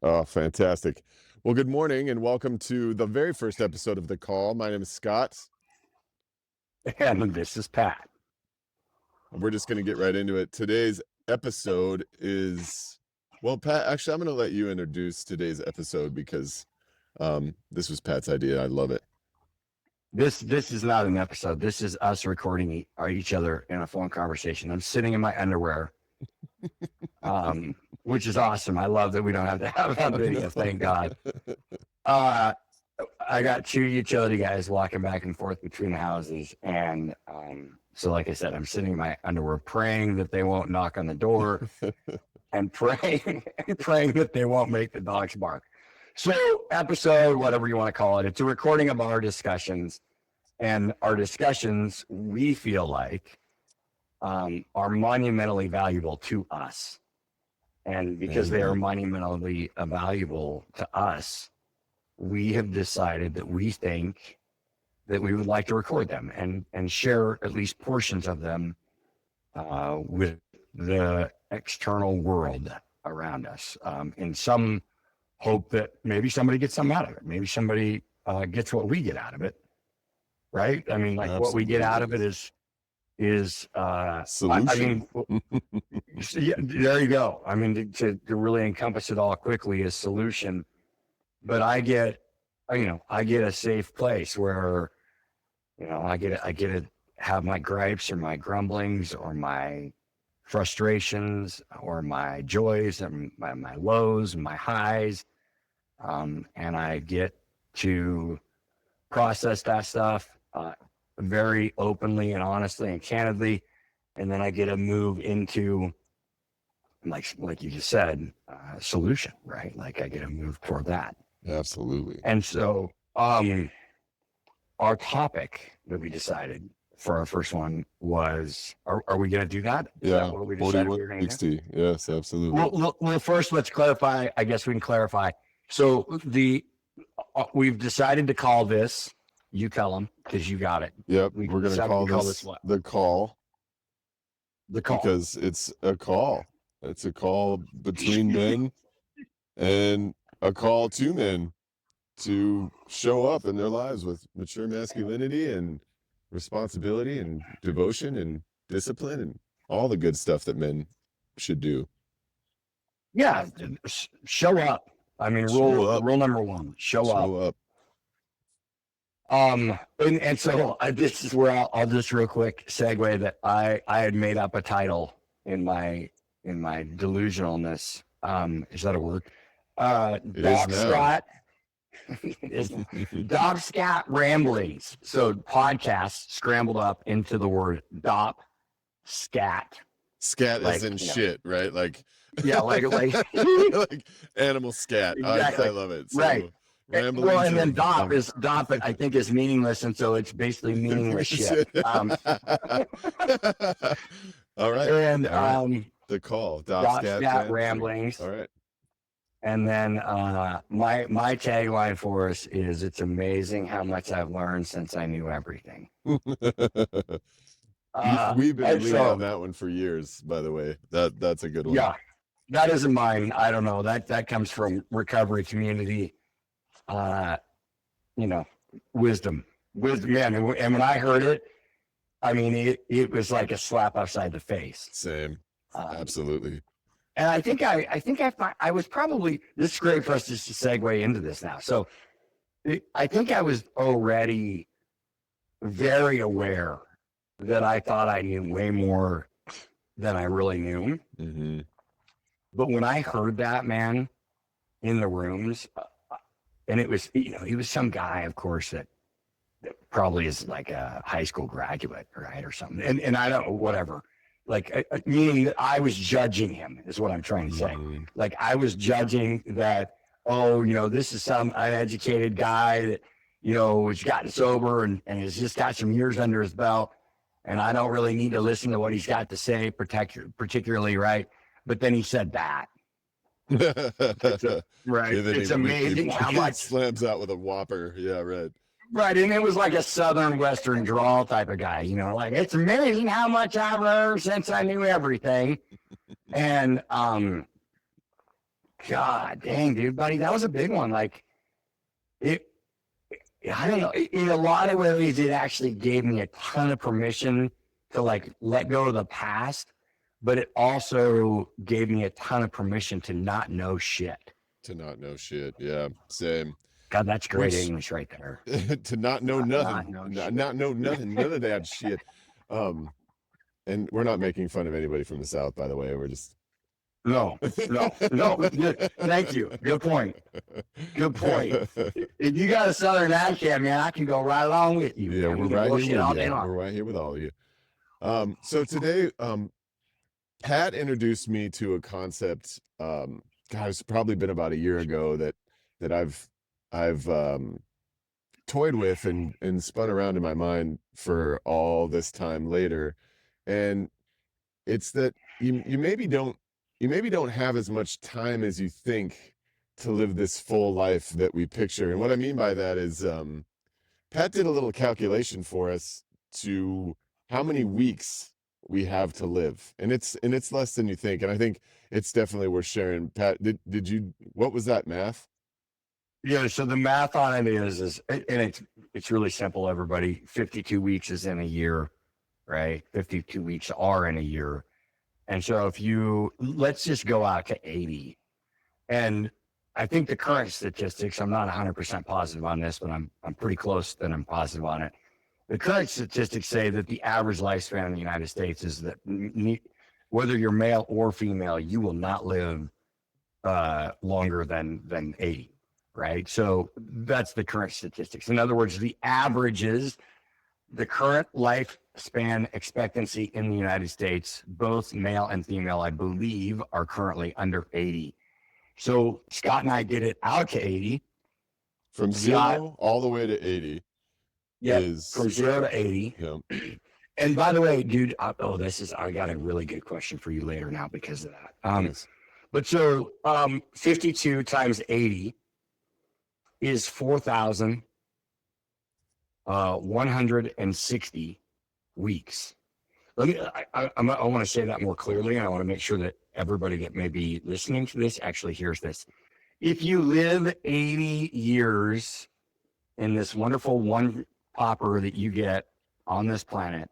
Oh, fantastic. Well, good morning and welcome to the very first episode of The Call. My name is Scott. And this is Pat. We're just going to get right into it. Today's episode is, well, Pat, actually, I'm going to let you introduce today's episode because this was Pat's idea. I love it. This is not an episode. This is us recording each other in a phone conversation. I'm sitting in my underwear, which is awesome. I love that we don't have to have that video. Thank God. I got two utility guys walking back and forth between the houses, and so, like I said, I'm sitting in my underwear, praying that they won't knock on the door, and praying that they won't make the dogs bark. So, episode, whatever you want to call it, it's a recording of our discussions, and our discussions, we feel like, are monumentally valuable to us. And because they are monumentally valuable to us, we have decided that we think that we would like to record them and share at least portions of them with the external world around us, in some hope that maybe somebody gets something out of it. Maybe somebody gets what we get out of it, right? I mean, like, Absolutely. what we get out of it is Solution. Yeah, there you go. I mean, to really encompass it all quickly is solution. But I get a safe place where, I get to have my gripes or my grumblings or my frustrations or my joys and my lows and my highs. And I get to process that stuff very openly and honestly and candidly. And then I get to move into, like you just said, solution, right? Like, I get to move toward that. Absolutely. And so our topic that we decided for our first one was, are we going to do that? Is Yeah, that what we decided we were going to do? 4160. Yes, absolutely. Well, first let's clarify. I guess we can clarify. So we've decided to call this, you tell them because you got it. Yep, we're going to call this what? The Call. The Call. Because it's a call. It's a call between men and a call to men to show up in their lives with mature masculinity and responsibility and devotion and discipline and all the good stuff that men should do. Yeah, show up. I mean, rule number one, show up. And so this is where I'll just real quick segue that I had made up a title in my delusionalness. Is that a word? Dopscat. Dopscat Ramblings. So podcast scrambled up into the word Dop Scat. Scat is in shit, right? Like, yeah, like like animal scat. Exactly. I love it. So, right. Well, and then Dop, I think, is meaningless, and so it's basically meaningless shit. All right. And the Call, Dopscat Ramblings. All right. And then my tagline for us is, it's amazing how much I've learned since I knew everything. We've been leaning on that one for years, by the way. That's a good one. Yeah, that isn't mine. I don't know. That comes from recovery community. Wisdom, man. And when I heard it, I mean, it was like a slap upside the face. Same. Absolutely. And I think I was probably, this is great for us just to segue into this now. So I think I was already very aware that I thought I knew way more than I really knew. Mm-hmm. But when I heard that, man, in the rooms, and it was, he was some guy, of course, that probably is like a high school graduate, right, or something. And I don't know, whatever. Like, meaning that I was judging him is what I'm trying to say. Mm-hmm. Like, I was judging that, this is some uneducated guy that, has gotten sober and has just got some years under his belt. And I don't really need to listen to what he's got to say, particularly, right? But then he said that. Right. It's amazing how much slams out with a whopper. Yeah, right. Right, and it was like a southern western drawl type of guy, like, it's amazing how much I've learned since I knew everything. And God dang, dude, buddy, that was a big one. Like it, I don't know. In a lot of ways, it actually gave me a ton of permission to like let go of the past, but it also gave me a ton of permission to not know shit. To not know shit. Yeah, same. God, that's great Which English right there. to not know Not nothing, know not, shit. not know nothing, none of that shit. And we're not making fun of anybody from the South, by the way. We're just No, no. Thank you. Good point. Good point. If you got a Southern accent, man, I can go right along with you. Yeah, Man. we're We can right here bullshit with all you. day long. We're right here with all of you. So today, Pat introduced me to a concept. God, it's probably been about a year ago that I've toyed with and spun around in my mind for all this time later, and it's that you maybe don't have as much time as you think to live this full life that we picture. And what I mean by that is, Pat did a little calculation for us to how many weeks we have to live, and it's less than you think. And I think it's definitely worth sharing. Pat, did you? What was that math? Yeah, so the math on it is and it's really simple, everybody. 52 weeks is in a year, right? 52 weeks are in a year. And so if you let's just go out to 80. And I think the current statistics, I'm not 100% positive on this, but I'm pretty close that I'm positive on it. The current statistics say that the average lifespan in the United States is that whether you're male or female, you will not live longer than 80, right? So that's the current statistics. In other words, the averages, the current lifespan expectancy in the United States, both male and female, I believe, are currently under 80. So Scott and I did it out to 80. From zero all the way to 80 is from 0 to 80. Yeah. And by the way, dude, I got a really good question for you later now because of that. Nice. But so 52 times 80 is 4,160 weeks. Let me. I want to say that more clearly, and I want to make sure that everybody that may be listening to this actually hears this. If you live 80 years in this wonderful one popper that you get on this planet,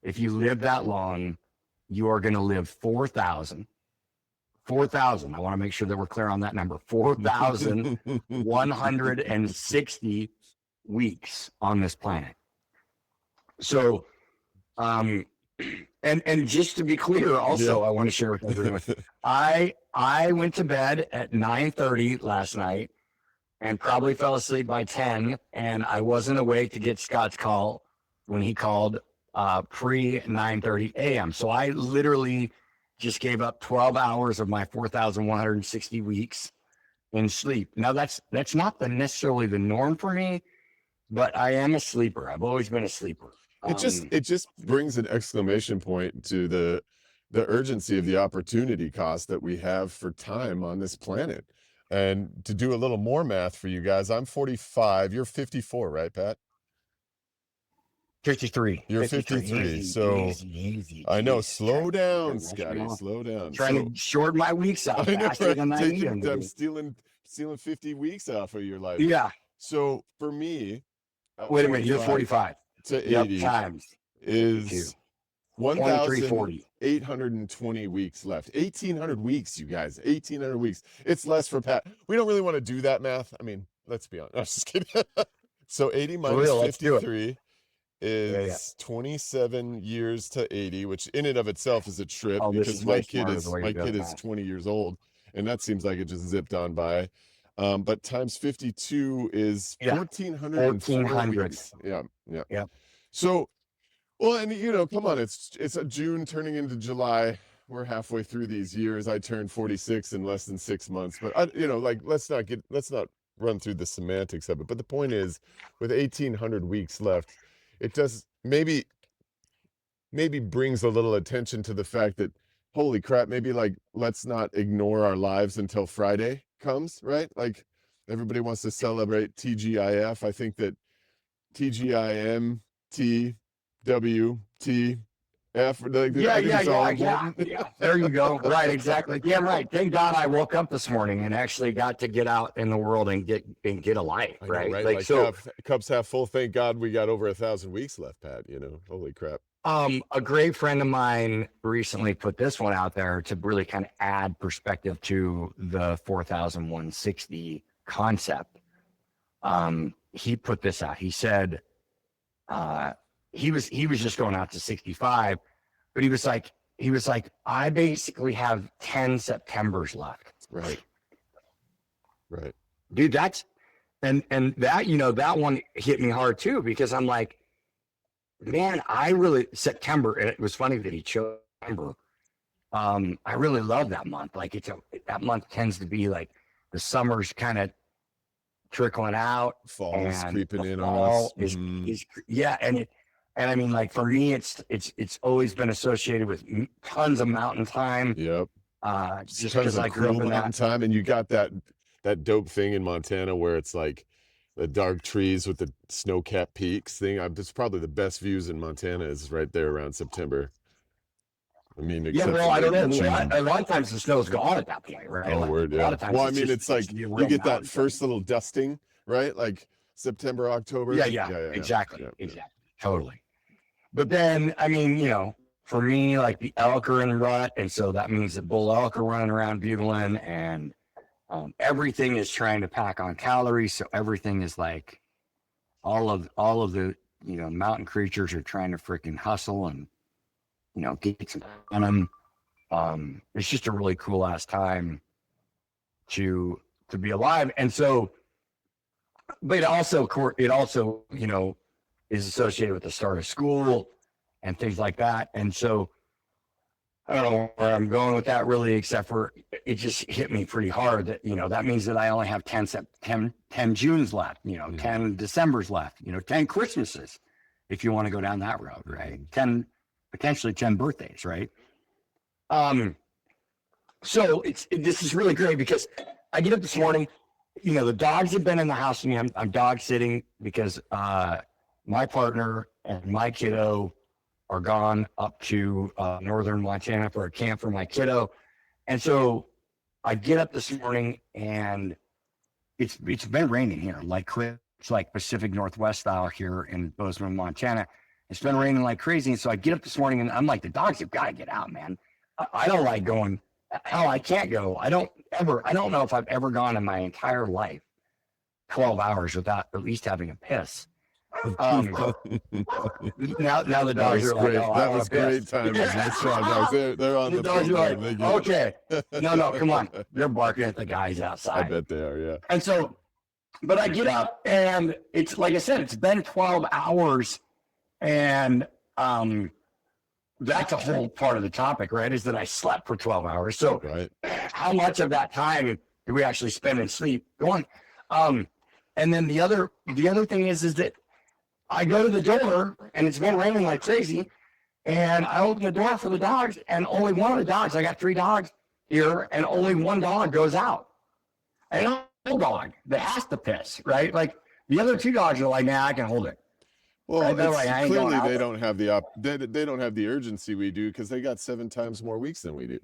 if you live that long, you are going to live 4,000. I want to make sure that we're clear on that number. 4,160 weeks on this planet. So, and just to be clear, also, I want to share with everyone. I went to bed at 9:30 last night and probably fell asleep by 10, and I wasn't awake to get Scott's call when he called pre 9:30 a.m. So I literally just gave up 12 hours of my 4,160 weeks in sleep. Now that's not necessarily the norm for me, but I am a sleeper. I've always been a sleeper. It just brings an exclamation point to the urgency of the opportunity cost that we have for time on this planet. And to do a little more math for you guys, I'm 45. You're 54, right, Pat? 53. You're 53. Easy, so easy. I know. Jesus, Slow down, Scotty. Slow down. Trying to short my weeks out faster than I need them to. I'm stealing 50 weeks off of your life. Yeah. So for me, wait a minute. You're 45 to 80 times is 1,820 weeks left. 1,800 weeks, you guys. 1,800 weeks. It's less for Pat. We don't really want to do that math. I mean, let's be honest. I'm just kidding. So 80 minus 53 is 27 years to 80, which in and of itself is a trip because my kid is 20 years old, and that seems like it just zipped on by. But times 52 is 1,400 weeks. Yeah. So, well, and come on, it's a June turning into July. We're halfway through these years. I turned 46 in less than 6 months, but let's not run through the semantics of it. But the point is, with 1,800 weeks left, it does maybe brings a little attention to the fact that, holy crap, maybe let's not ignore our lives until Friday comes, right? Like everybody wants to celebrate TGIF. I think that TGIM, TWT, After, like, Yeah, I think yeah, it's all yeah, important. yeah. There you go. Right, exactly. Yeah, right. Thank God I woke up this morning and actually got to get out in the world and get a life. I know, Right. right? Like Like so. cups half full. Thank God we got over 1,000 weeks left, Pat. You know, holy crap. A great friend of mine recently put this one out there to really kind of add perspective to the 4,160 concept. He put this out. He said he was just going out to 65, but he was like, I basically have 10 Septembers left. Right. Right. Dude, that's and that, you know, that one hit me hard too, because I'm like, man, I really September, and it was funny that he chose September. I really love that month. Like that month tends to be like the summer's kind of trickling out, Fall's and creeping the in on fall us. Mm-hmm. is yeah, and I mean, like for me, it's always been associated with tons of mountain time. Yep. Just Tons because of I grew up cool in mountain that. time, and you got that dope thing in Montana where it's like the dark trees with the snow-capped peaks thing. It's probably the best views in Montana is right there around September. I mean, Yeah, except well, for I don't know. the trees. A lot of times the snow's gone at that point, right? Oh, Like, word, a lot yeah. of times Well, I mean, it's like the you real get that mountain first thing. little dusting, right? Like September, October. Yeah, exactly, Yeah. exactly, totally. But then, I mean, you know, for me, like the elk are in rut, and so that means that bull elk are running around bugling, and everything is trying to pack on calories. So everything is like all of the, you know, mountain creatures are trying to freaking hustle and, you know, get some on them. It's just a really cool ass time to be alive, and so, but it also, you know, is associated with the start of school and things like that, and so I don't know where I'm going with that really, except for it just hit me pretty hard that, you know, that means that I only have 10 Junes left, you know, 10 Decembers left, you know, 10 Christmases, if you want to go down that road, right? 10, potentially 10 birthdays, right? So this is really great because I get up this morning, you know, the dogs have been in the house with me. I'm dog sitting because my partner and my kiddo are gone up to northern Montana for a camp for my kiddo. And so I get up this morning and it's been raining here, like it's like Pacific Northwest style here in Bozeman, Montana. It's been raining like crazy. And so I get up this morning and I'm like, the dogs have got to get out, man. I don't like going. Hell, I can't go. I don't know if I've ever gone in my entire life 12 hours without at least having a piss. Now the dogs are like, oh, that was great timing. Nice job, dogs. They're on the dogs are like, phone. okay, no, come on. They're barking at the guys outside. I bet they are, yeah. And so, but I get up and it's like I said, it's been 12 hours, and that's a whole part of the topic, right? Is that I slept for 12 hours. So right. How much of that time do we actually spend in sleep? Going, and then the other thing is that I go to the door and it's been raining like crazy, and I open the door for the dogs, and only one of the dogs, I got 3 dogs here, and only one dog goes out. And I'm a dog that has to piss, right? Like the other 2 dogs are like, nah, I can hold it. Well, Like, clearly they don't have they don't have the urgency we do because they got 7 times more weeks than we do.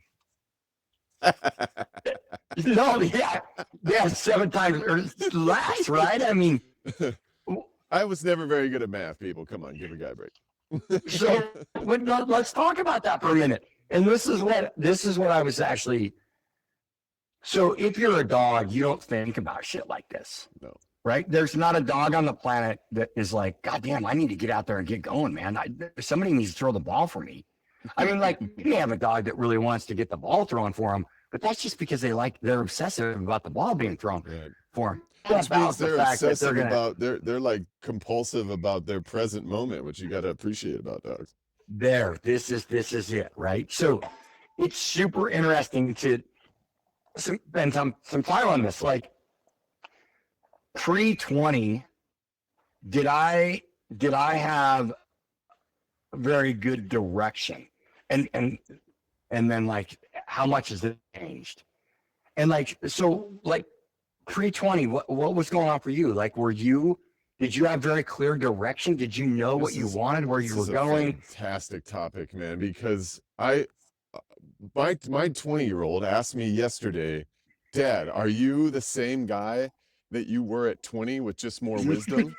No, yeah, they have 7 times or less, right? I mean, I was never very good at math, people. Come on, give a guy a break. So let's talk about that for a minute. And this is what I was actually. So if you're a dog, you don't think about shit like this. No. Right? There's not a dog on the planet that is like, God damn, I need to get out there and get going, man. Somebody needs to throw the ball for me. I mean, like, you may have a dog that really wants to get the ball thrown for him, but that's just because they're obsessive about the ball being thrown for them. Which means they're obsessive about they're like compulsive about their present moment, which you got to appreciate about dogs. This is it, right? So it's super interesting to spend some time on this. Like pre-20, did I have very good direction? And then like how much has it changed? And like so like pre-20, what was going on for you? Like were you Did you have very clear direction? Did you know what you wanted, where you were going? Fantastic topic, man, because my 20-year-old asked me yesterday, Dad, are you the same guy that you were at 20 with just more wisdom?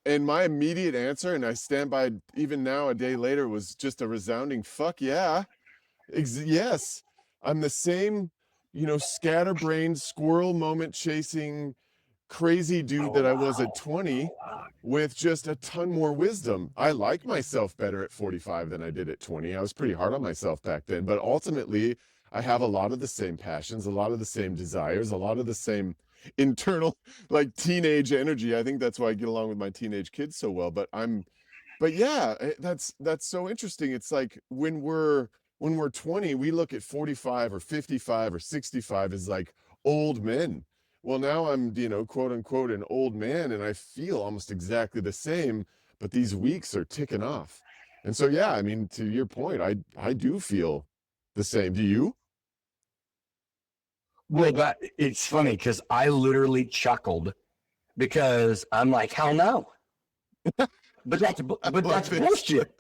And my immediate answer, and I stand by even now a day later, was just a resounding fuck yeah. Yes. I'm the same, scatterbrained squirrel moment chasing crazy dude that I was at 20 with just a ton more wisdom. I like myself better at 45 than I did at 20. I was pretty hard on myself back then, but ultimately I have a lot of the same passions, a lot of the same desires, a lot of the same internal like teenage energy. I think that's why I get along with my teenage kids so well, but yeah, that's so interesting. It's like when we're 20, we look at 45 or 55 or 65 as like old men. Well, now I'm, quote unquote, an old man, and I feel almost exactly the same, but these weeks are ticking off. And so, yeah, I mean, to your point, I do feel the same. Do you? Well, but it's funny because I literally chuckled because I'm like, hell no. But that's bullshit.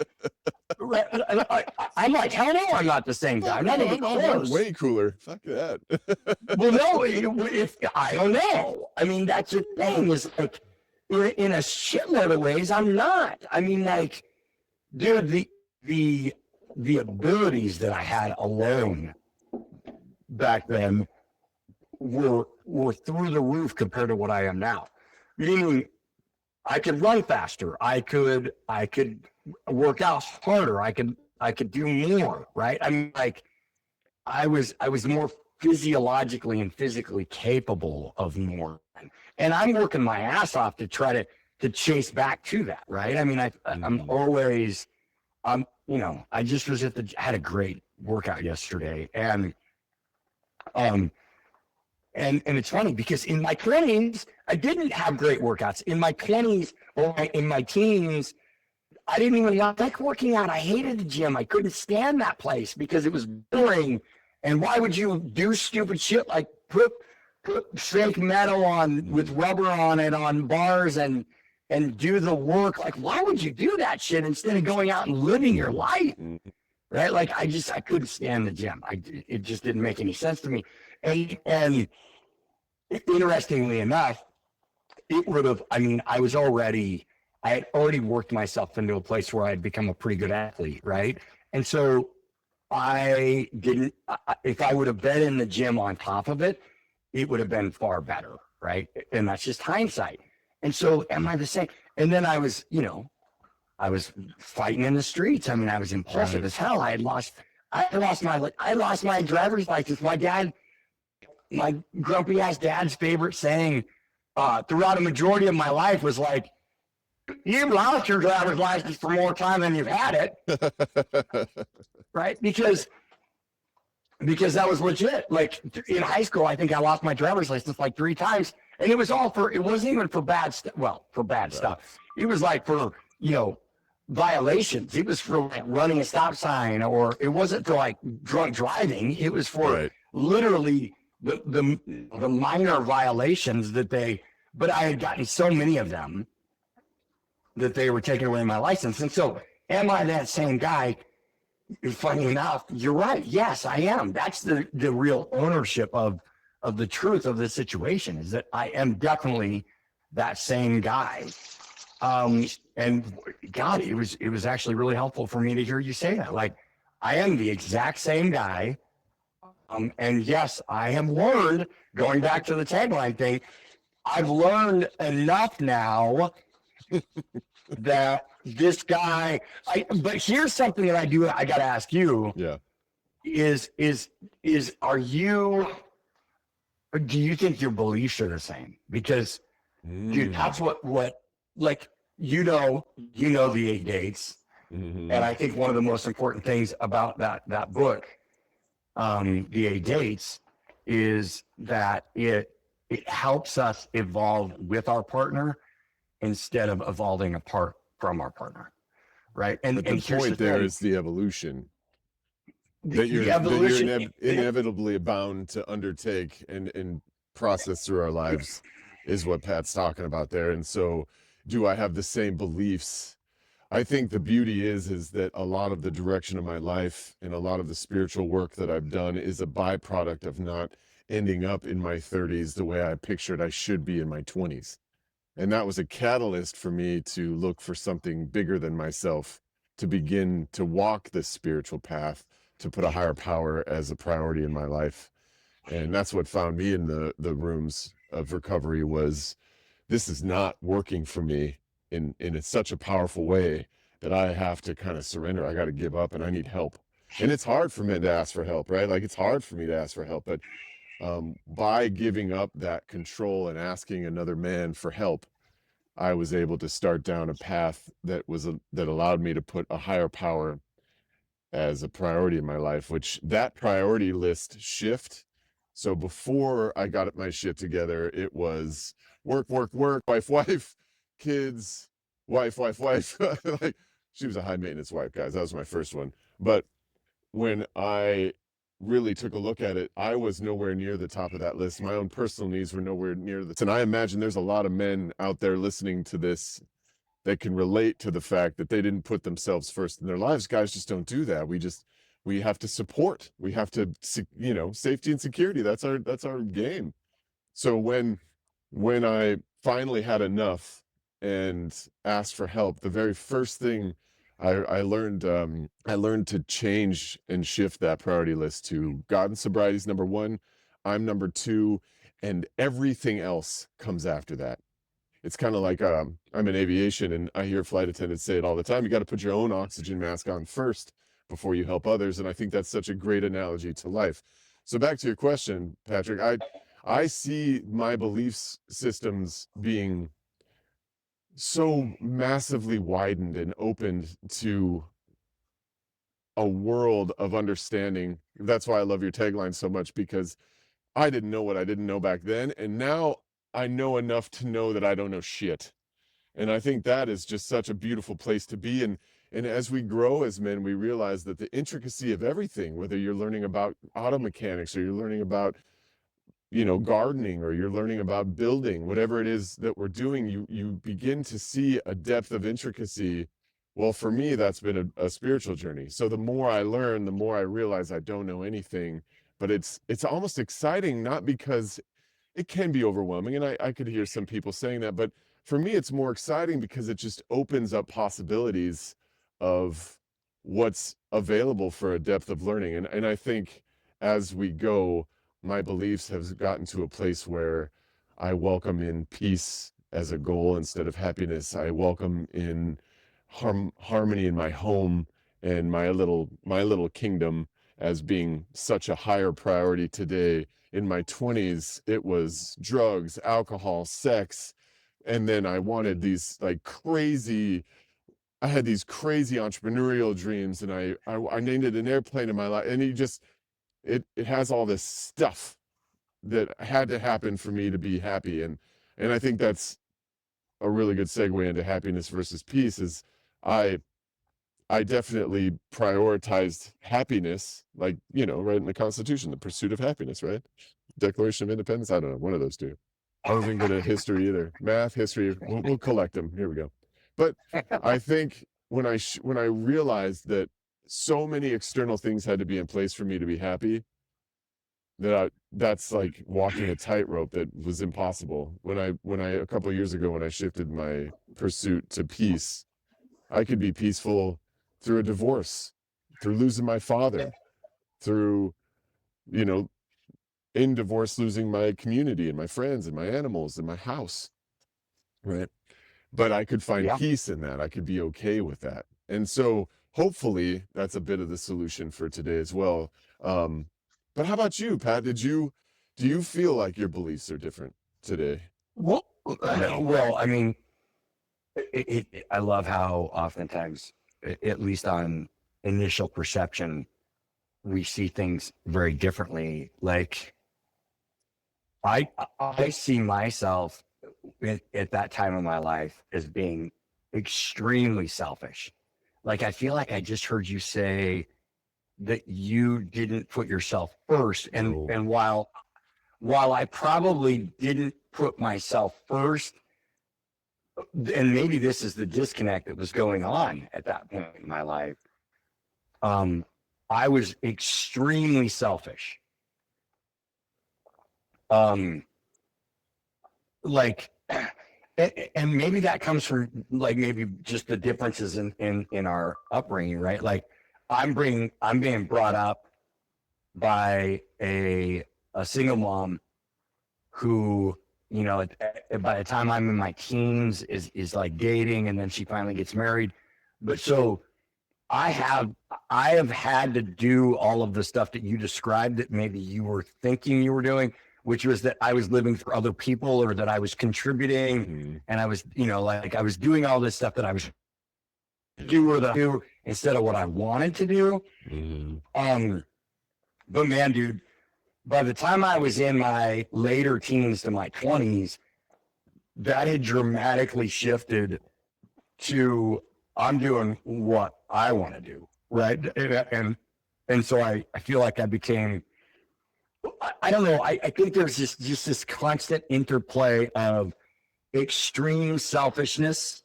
I'm like, hell no, I'm not the same guy. I'm not even close. Way cooler. Fuck that. Well, no, if I don't know. I mean, that's the thing is like, in a shitload of ways, I'm not. I mean, like, dude, the abilities that I had alone back then were through the roof compared to what I am now. Meaning, I could run faster. I could work out harder. I could do more. Right. I mean, like, I was more physiologically and physically capable of more, and I'm working my ass off to try to chase back to that. Right. I mean, I'm always, I just was had a great workout yesterday, and it's funny because in my 20s, I didn't have great workouts. In my 20s or in my teens, I didn't even like working out. I hated the gym. I couldn't stand that place because it was boring. And why would you do stupid shit like put fake metal on with rubber on it on bars and do the work? Like, why would you do that shit instead of going out and living your life? Right? Like, I couldn't stand the gym. It just didn't make any sense to me. And interestingly enough, it would have, I mean, I had already worked myself into a place where I'd become a pretty good athlete, right? And so I didn't, if I would have been in the gym on top of it, it would have been far better, right? And that's just hindsight. And so am I the same? And then I was fighting in the streets. I mean, I was impulsive as hell. I lost my driver's license. My grumpy ass dad's favorite saying throughout a majority of my life was like, "You've lost your driver's license for more time than you've had it," right? Because that was legit. Like in high school, I think I lost my driver's license like 3 times, and it wasn't even for bad stuff. Well, for bad stuff. It was like for violations. It was for like running a stop sign, or it wasn't for like drunk driving. It was for literally the minor violations but I had gotten so many of them that they were taking away my license. And so am I that same guy? Funny enough, you're right. Yes, I am. That's the real ownership of the truth of the situation, is that I am definitely that same guy. And God, it was actually really helpful for me to hear you say that. Like, I am the exact same guy. And yes, I have learned, going back to the tagline thing, I've learned enough now that this guy, but here's something that I got to ask you. Yeah. Do you think your beliefs are the same? Because dude, that's what like, the 8 dates. Mm-hmm. And I think one of the most important things about that book, the 8 dates, is that it helps us evolve with our partner instead of evolving apart from our partner, right? And but the point there is the evolution that you're inevitably bound to undertake and process through our lives. is what Pat's talking about there. And so do I have the same beliefs? I think the beauty is that a lot of the direction of my life and a lot of the spiritual work that I've done is a byproduct of not ending up in my 30s the way I pictured I should be in my 20s. And that was a catalyst for me to look for something bigger than myself, to begin to walk this spiritual path, to put a higher power as a priority in my life. And that's what found me in the rooms of recovery was this is not working for me in such a powerful way that I have to kind of surrender. I got to give up and I need help. And it's hard for men to ask for help, right? Like it's hard for me to ask for help, but by giving up that control and asking another man for help, I was able to start down a path that that allowed me to put a higher power as a priority in my life, which that priority list shift. So before I got my shit together, it was work, work, work, wife, wife, kids, wife, wife, wife. Like she was a high maintenance wife, guys. That was my first one. But when I really took a look at it, I was nowhere near the top of that list. My own personal needs were nowhere near the. And I imagine there's a lot of men out there listening to this that can relate to the fact that they didn't put themselves first in their lives. Guys just don't do that. We have to support. We have to, safety and security. That's our game. So when I finally had enough and asked for help, the very first thing I learned to change and shift that priority list to God and sobriety is number one. I'm number two, and everything else comes after that. It's kind of like I'm in aviation and I hear flight attendants say it all the time. You got to put your own oxygen mask on first before you help others. And I think that's such a great analogy to life. So back to your question, Patrick, I see my beliefs systems being so massively widened and opened to a world of understanding. That's why I love your tagline so much, because I didn't know what I didn't know back then. And now I know enough to know that I don't know shit. And I think that is just such a beautiful place to be. And as we grow as men, we realize that the intricacy of everything, whether you're learning about auto mechanics or you're learning about, gardening, or you're learning about building, whatever it is that we're doing, you begin to see a depth of intricacy. Well, for me, that's been a spiritual journey. So the more I learn, the more I realize I don't know anything. But it's almost exciting, not because it can be overwhelming, and I could hear some people saying that, but for me it's more exciting because it just opens up possibilities of what's available for a depth of learning. And I think as we go, my beliefs have gotten to a place where I welcome in peace as a goal instead of happiness. I welcome in harmony in my home and my little kingdom as being such a higher priority today. In my 20s, it was drugs, alcohol, sex. And then I wanted these I had these crazy entrepreneurial dreams, and I needed an airplane in my life. And it has all this stuff that had to happen for me to be happy. And I think that's a really good segue into happiness versus peace is I I definitely prioritized happiness, like, right in the Constitution, the pursuit of happiness, right? Declaration of Independence. I don't know, one of those two. I wasn't good at history either. Math, history. We'll collect them. Here we go. But I think when I realized that so many external things had to be in place for me to be happy, that's like walking a tightrope that was impossible. When I a couple of years ago when I shifted my pursuit to peace, I could be peaceful through a divorce, through losing my father, through, you know, in divorce, losing my community and my friends and my animals and my house, right? But I could find Yeah. peace in that. I could be okay with that. And so hopefully that's a bit of the solution for today as well. But how about you, Pat? Do you feel like your beliefs are different today? Well, I mean, I love how oftentimes, at least on initial perception, we see things very differently. Like I, I see myself at that time of my life as being extremely selfish. Like I feel like I just heard you say that you didn't put yourself first, No. and while while I probably didn't put myself first, and maybe this is the disconnect that was going on at that point in my life, I was extremely selfish. Like, and maybe that comes from like maybe just the differences in our upbringing, right? Like, I'm being brought up by a single mom who, you know, by the time I'm in my teens is like dating, and then she finally gets married. But so I have had to do all of the stuff that you described that maybe you were thinking you were doing, which was that I was living for other people, or that I was contributing, and I was, you know, like I was doing all this stuff that I was do instead of what I wanted to do. But man, dude, by the time I was in my later teens to my 20s, that had dramatically shifted to I'm doing what I want to do, right? And so I feel like I became, I don't know, I think there's just this constant interplay of extreme selfishness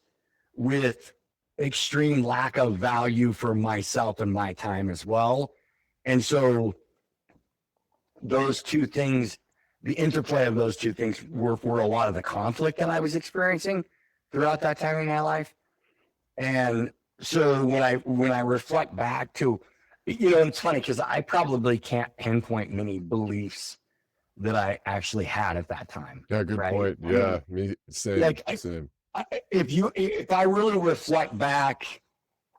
with extreme lack of value for myself and my time as well. And so those two things, the interplay of those two things were a lot of the conflict that I was experiencing throughout that time in my life. And so when I reflect back to, you know, it's funny because I probably can't pinpoint many beliefs that I actually had at that time. Yeah, good point. Yeah, me same. Like, Same. If I really reflect back,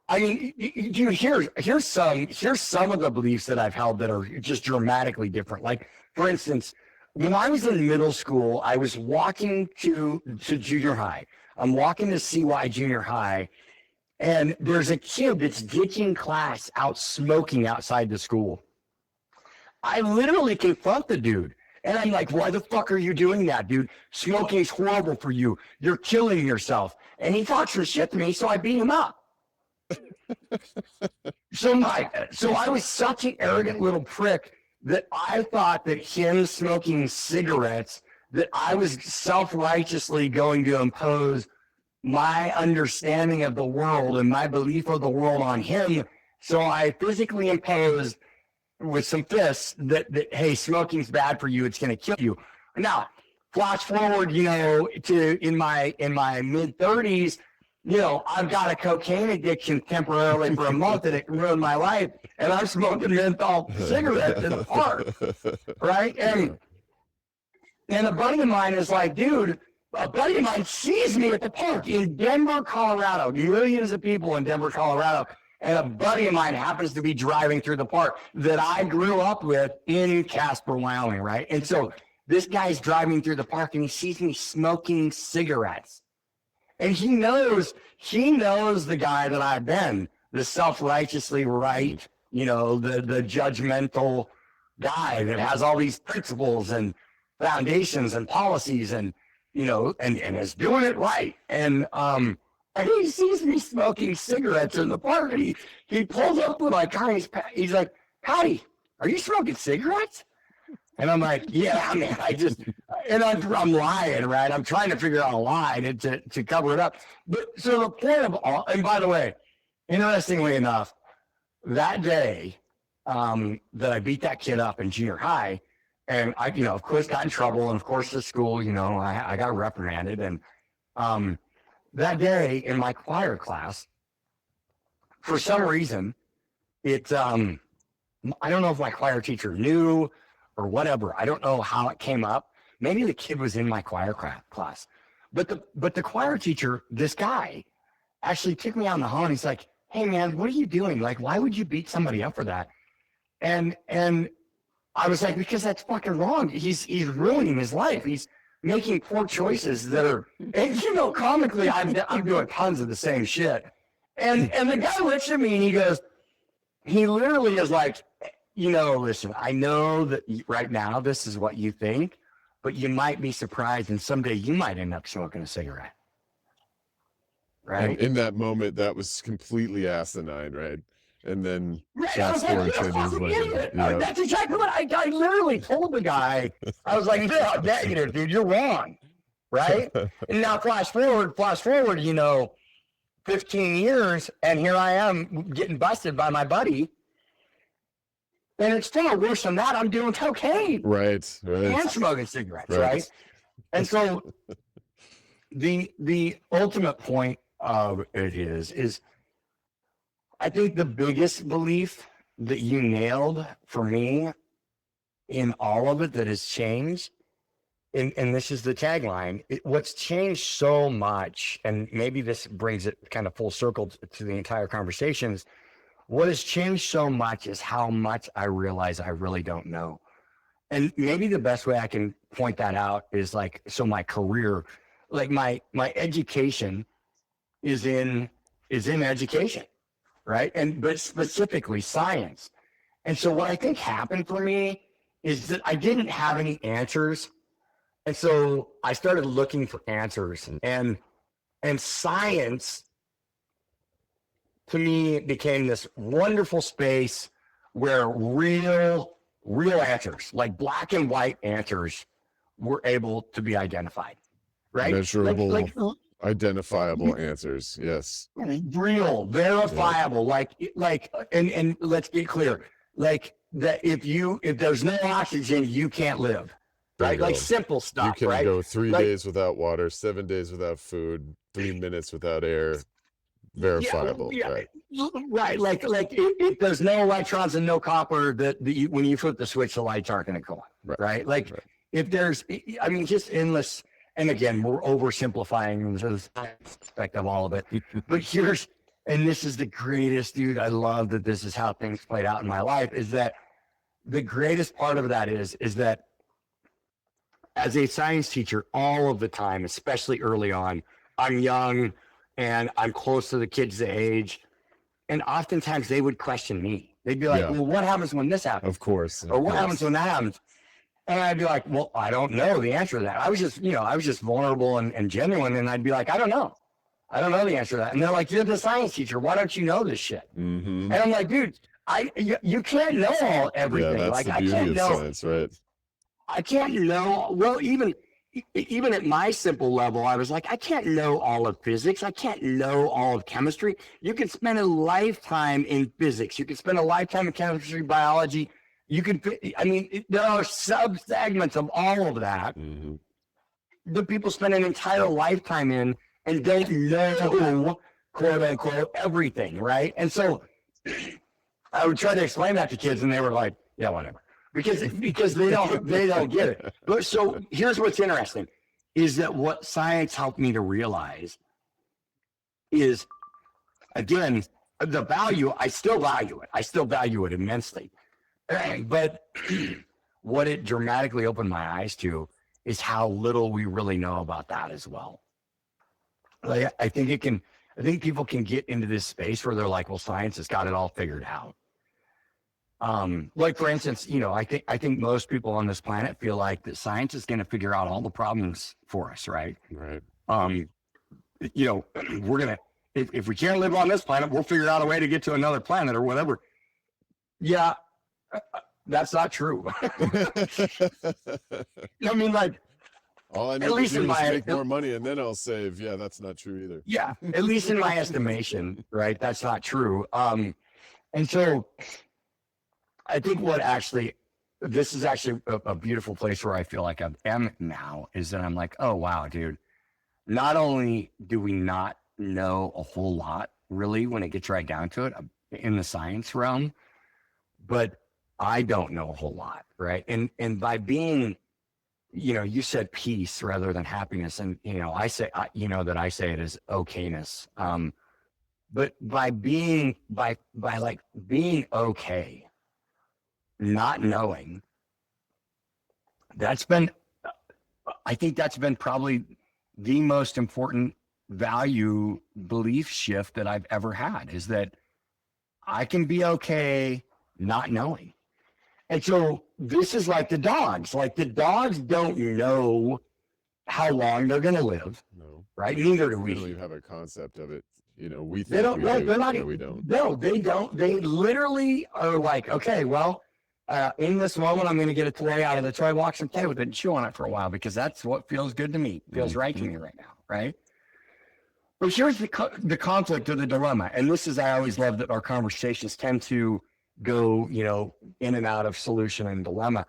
I mean, dude, here's some of the beliefs that I've held that are just dramatically different. Like, for instance, when I was in middle school, I was walking to junior high. I'm walking to CY Junior High, and there's a kid that's ditching class out smoking outside the school. I literally confront the dude. And I'm like, why the fuck are you doing that, dude? Smoking's horrible for you. You're killing yourself. And he talks some shit to me, so I beat him up. So I was such an arrogant little prick that I thought that him smoking cigarettes, that I was self-righteously going to impose my understanding of the world and my belief of the world on him. So I physically imposed with some fists that hey, smoking's bad for you, it's going to kill you. Now, flash forward, you know, to in my mid 30s, you know, I've got a cocaine addiction temporarily for a month, and it ruined my life, and I'm smoking menthol cigarettes in the park, right? And a buddy of mine is like, dude, a buddy of mine sees me at the park in Denver, Colorado, millions of people in Denver, Colorado. And a buddy of mine happens to be driving through the park that I grew up with in Casper, Wyoming, right? And so this guy's driving through the park, and he sees me smoking cigarettes. And he knows the guy that I've been, the self-righteously right, you know, the judgmental guy that has all these principles and foundations and policies, and, you know, and is doing it right. And he sees me smoking cigarettes in the park, and he pulls up with my car, and he's like, Patty, are you smoking cigarettes? And I'm like, yeah, man, I'm lying, right? I'm trying to figure out a lie to cover it up. But so the point of all, and by the way, interestingly enough, that day that I beat that kid up in junior high, and I, you know, of course, got in trouble, and of course, at school, you know, I got reprimanded, and that day in my choir class, for some reason, I don't know if my choir teacher knew or whatever. I don't know how it came up. Maybe the kid was in my choir class, but the choir teacher, this guy, actually took me out in the hall, and he's like, "Hey man, what are you doing? Like, why would you beat somebody up for that?" And I was like, "Because that's fucking wrong. He's ruining his life. He's making poor choices that are," and you know, comically, I'm doing tons of the same shit. And the guy looks at me, and he literally is like, you know, listen, I know that right now this is what you think, but you might be surprised, and someday you might end up smoking a cigarette. Right? And in that moment, that was completely asinine, right? And then Right, fast forward 10 years later. Yeah. That's exactly what I literally told the guy. I was like, "No, negative, dude, you're wrong." Right? And now flash forward, 15 years, and here I am getting busted by my buddy. And it's still worse than that. I'm doing cocaine. Right. And smoking cigarettes, right? And so the ultimate point of it is I think the biggest belief that you nailed for me in all of it that has changed, and this is the tagline, what's changed so much, and maybe this brings it kind of full circle to the entire conversation, is what has changed so much is how much I realize I really don't know. And maybe the best way I can point that out is like, so my career, like my education is in education. Right. But specifically science. And so what I think happened for me is that I didn't have any answers. And so I started looking for answers, and science to me became this wonderful space where real answers, like black and white answers, were able to be identified. Right. Measurable. Identifiable answers, yes. Real, verifiable, like, and let's get clear, like that if there's no oxygen, you can't live, right? Like simple stuff, you can right? go 3 days without water, 7 days without food, 3 minutes without air. Verifiable, right? Right, like if there's no electrons and no copper, when you flip the switch, the lights aren't going to go on, right? Like if there's, I mean, just endless. And again, we're oversimplifying the aspect of all of it. But this is the greatest, dude. I love that this is how things played out in my life, is that the greatest part of that is that as a science teacher, all of the time, especially early on, I'm young and I'm close to the kids' age. And oftentimes they would question me. They'd be like, well, what happens when this happens? Of course. Or what happens when that happens? And I'd be like, well, I don't know the answer to that. I was just vulnerable and genuine. And I'd be like, I don't know. I don't know the answer to that. And they're like, you're the science teacher. Why don't you know this shit? Mm-hmm. And I'm like, dude, you can't know everything. Yeah, that's like, the I beauty can't of know. Science, right? I can't know. Well, even at my simple level, I was like, I can't know all of physics. I can't know all of chemistry. You can spend a lifetime in physics. You can spend a lifetime in chemistry, biology. You could, I mean, there are sub-segments of all of that that people spend an entire lifetime in and don't know, quote unquote, everything, right? And so I would try to explain that to kids, and they were like, yeah, whatever. Because they don't get it. But so here's what's interesting, is that what science helped me to realize is, again, the value, I still value it. I still value it immensely. But what it dramatically opened my eyes to is how little we really know about that as well. Like, I think people can get into this space where they're like, well, science has got it all figured out. Like, for instance, I think most people on this planet feel like that science is going to figure out all the problems for us, right? Right. We're going to, if we can't live on this planet, we'll figure out a way to get to another planet or whatever. Yeah. That's not true. I mean, like, all I need to do is make more money and then I'll save. Yeah, that's not true either. Yeah, at least in my estimation, right? That's not true. And so I think this is actually a beautiful place where I feel like I am now, is that I'm like, oh, wow, dude. Not only do we not know a whole lot, really, when it gets right down to it in the science realm, but I don't know a whole lot, right? And by being, you said peace rather than happiness, and I say it as okayness. But by being being okay, not knowing, I think that's been probably the most important value belief shift that I've ever had, is that I can be okay not knowing. And so this is like the dogs. Like, the dogs don't know how long they're going to live. No. Right? Neither do we. We don't even have a concept of it. You know, we They think don't. we No, do, they're not. or we don't. No, they don't. They literally are like, okay, well, in this moment, I'm going to get a toy out of the toy box and play with it and chew on it for a while because that's what feels good to me. Feels right to me right now, right? But here's the conflict or the dilemma, and this is I always love that our conversations tend to go, you know, in and out of solution and dilemma.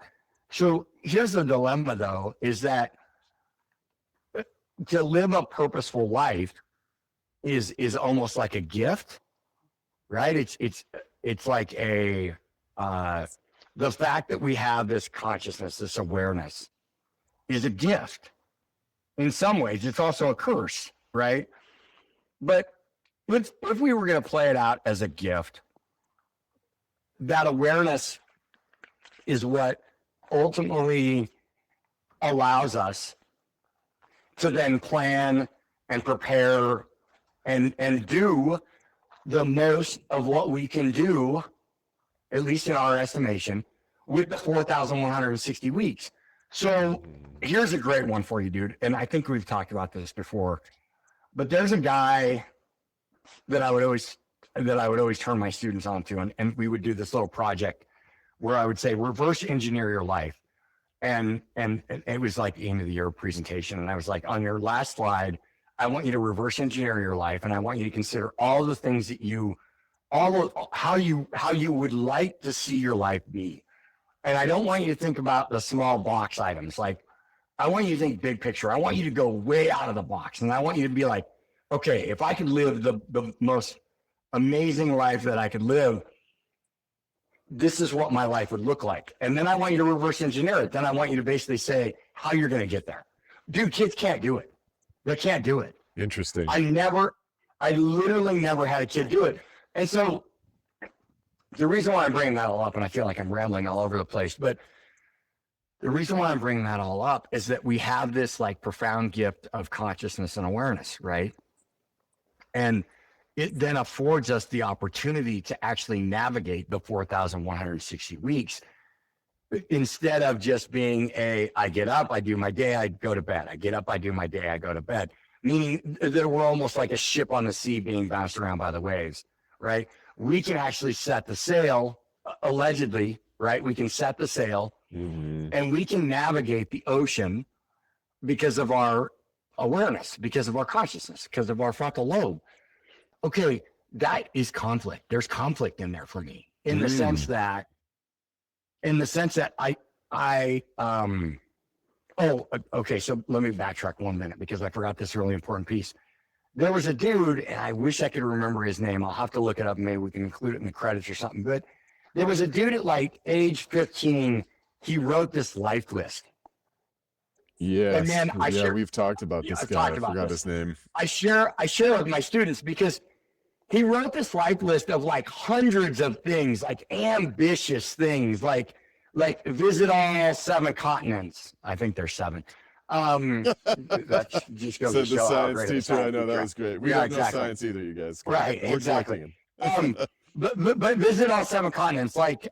So here's the dilemma, though, is that to live a purposeful life is almost like a gift, right? It's like a the fact that we have this consciousness, this awareness, is a gift. In some ways, it's also a curse, right? But if we were going to play it out as a gift, that awareness is what ultimately allows us to then plan and prepare and do the most of what we can do, at least in our estimation, with the 4,160 weeks. So here's a great one for you, dude. And I think we've talked about this before, but there's a guy that I would always turn my students on to, and we would do this little project where I would say, reverse engineer your life. And it was like the end of the year presentation. And I was like, on your last slide, I want you to reverse engineer your life. And I want you to consider all the things that how you would like to see your life be. And I don't want you to think about the small box items. Like, I want you to think big picture. I want you to go way out of the box. And I want you to be like, okay, if I could live the most amazing life that I could live, this is what my life would look like. And then I want you to reverse engineer it. Then I want you to basically say how you're going to get there. Dude, kids can't do it. They can't do it. Interesting. I literally never had a kid do it. And so the reason why I'm bringing that all up, and I feel like I'm rambling all over the place, but the reason why I'm bringing that all up is that we have this like profound gift of consciousness and awareness, right? And it then affords us the opportunity to actually navigate the 4,160 weeks instead of just being I get up, I do my day, I go to bed. I get up, I do my day, I go to bed. Meaning that we're almost like a ship on the sea being bounced around by the waves, right? We can actually set the sail, allegedly, right? We can set the sail and we can navigate the ocean because of our awareness, because of our consciousness, because of our frontal lobe. Okay, that is conflict. There's conflict in there for me in the sense that okay, so let me backtrack 1 minute because I forgot this really important piece. There was a dude, and I wish I could remember his name. I'll have to look it up. Maybe we can include it in the credits or something. But there was a dude at like age 15. He wrote this life list. Yes. And then we've talked about this guy. I forgot his name. I share it with my students because he wrote this life list of like hundreds of things, like ambitious things, like visit all 7 continents. I think there's 7. That just goes So to show the how science great teacher, I know that was great. We don't know science either, you guys. Right, We're exactly. But visit all 7 continents, like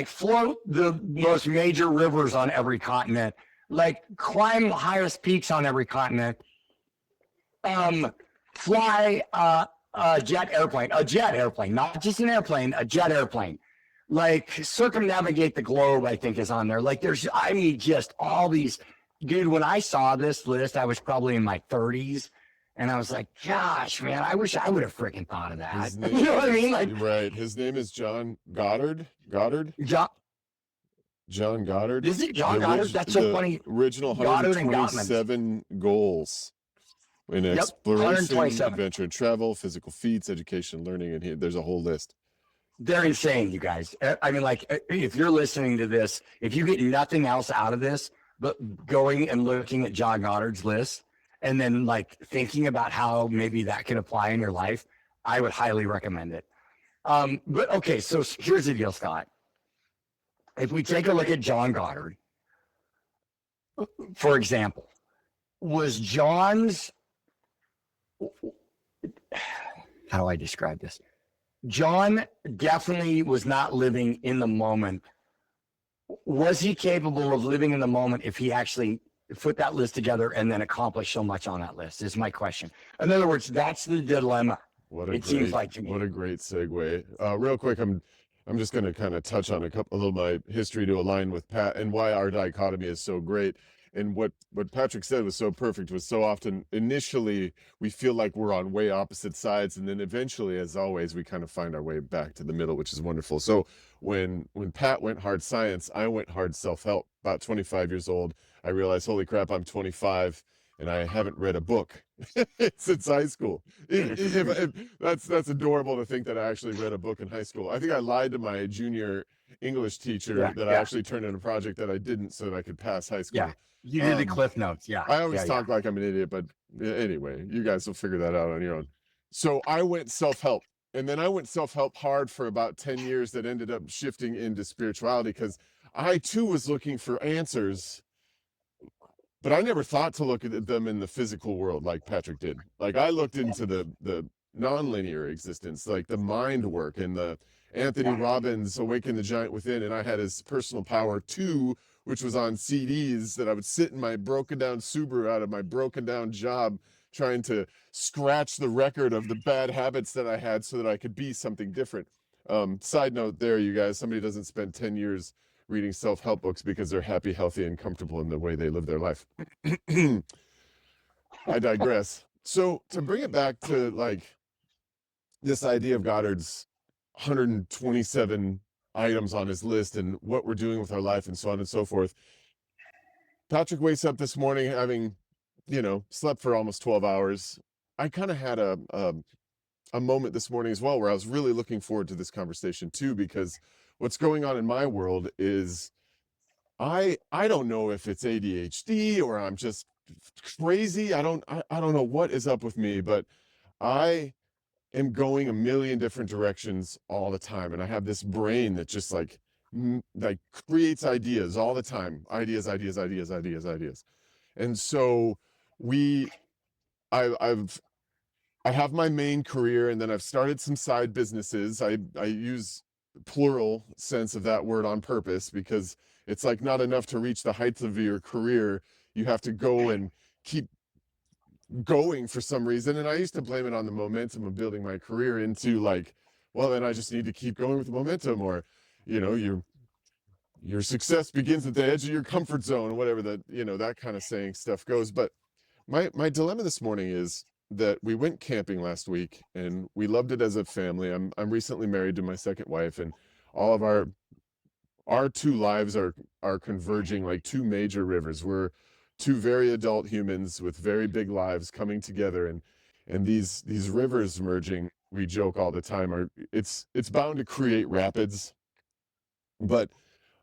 float the most major rivers on every continent, like climb the highest peaks on every continent, fly a jet airplane, not just an airplane, a jet airplane. Like circumnavigate the globe, I think is on there. Like just all these, dude, when I saw this list, I was probably in my 30s and I was like, gosh, man, I wish I would have freaking thought of that. You know what I mean? Like, right. His name is John Goddard. John Goddard. Is it John Goddard? That's so funny. Original 127 goals in exploration, adventure and travel, physical feats, education, learning, and there's a whole list. They're insane, you guys. I mean, like, if you're listening to this, if you get nothing else out of this, but going and looking at John Goddard's list and then like thinking about how maybe that can apply in your life, I would highly recommend it. But okay, so here's the deal, Scott. If we take a look at John Goddard, for example, was John's, how do I describe this? John definitely was not living in the moment. Was he capable of living in the moment if he actually put that list together and then accomplish so much on that list is my question. In other words, that's the dilemma. Seems like to me. What a great segue. Real quick, I'm just going to kind of touch on a little of my history to align with Pat and why our dichotomy is so great. And what Patrick said was so perfect, was so often initially we feel like we're on way opposite sides, and then eventually, as always, we kind of find our way back to the middle, which is wonderful. So when Pat went hard science, I went hard self-help. About 25 years old, I realized, holy crap, I'm 25 and I haven't read a book since high school. That's adorable to think that I actually read a book in high school. I think I lied to my junior English teacher that I actually turned in a project that I didn't so that I could pass high school. Yeah, you did the Cliff Notes. Yeah, I always talk like I'm an idiot, but anyway, you guys will figure that out on your own. So I went self-help, and then I went self-help hard for about 10 years that ended up shifting into spirituality because I too was looking for answers. But I never thought to look at them in the physical world like Patrick did. Like I looked into the nonlinear existence, like the mind work and the Anthony Robbins Awaken the Giant Within. And I had his Personal Power 2, which was on CDs that I would sit in my broken down Subaru out of my broken down job, trying to scratch the record of the bad habits that I had so that I could be something different. Side note there, you guys, somebody doesn't spend 10 years reading self-help books because they're happy, healthy, and comfortable in the way they live their life. I digress. So to bring it back to like this idea of Goddard's 127 items on his list and what we're doing with our life and so on and so forth. Patrick wakes up this morning having, slept for almost 12 hours. I kind of had a moment this morning as well where I was really looking forward to this conversation too, because what's going on in my world is I don't know if it's ADHD or I'm just crazy. I don't know what is up with me, but I am going a million different directions all the time, and I have this brain that just like creates ideas all the time. Ideas. And so I have my main career, and then I've started some side businesses. I use plural sense of that word on purpose because it's like not enough to reach the heights of your career. You have to go and keep going for some reason. And I used to blame it on the momentum of building my career into like, well, then I just need to keep going with the momentum, or, your success begins at the edge of your comfort zone, or whatever that kind of saying stuff goes. But my dilemma this morning is that we went camping last week and we loved it as a family. I'm recently married to my second wife, and all of our two lives are converging like two major rivers. We're two very adult humans with very big lives coming together, and these rivers merging, we joke all the time, it's bound to create rapids. But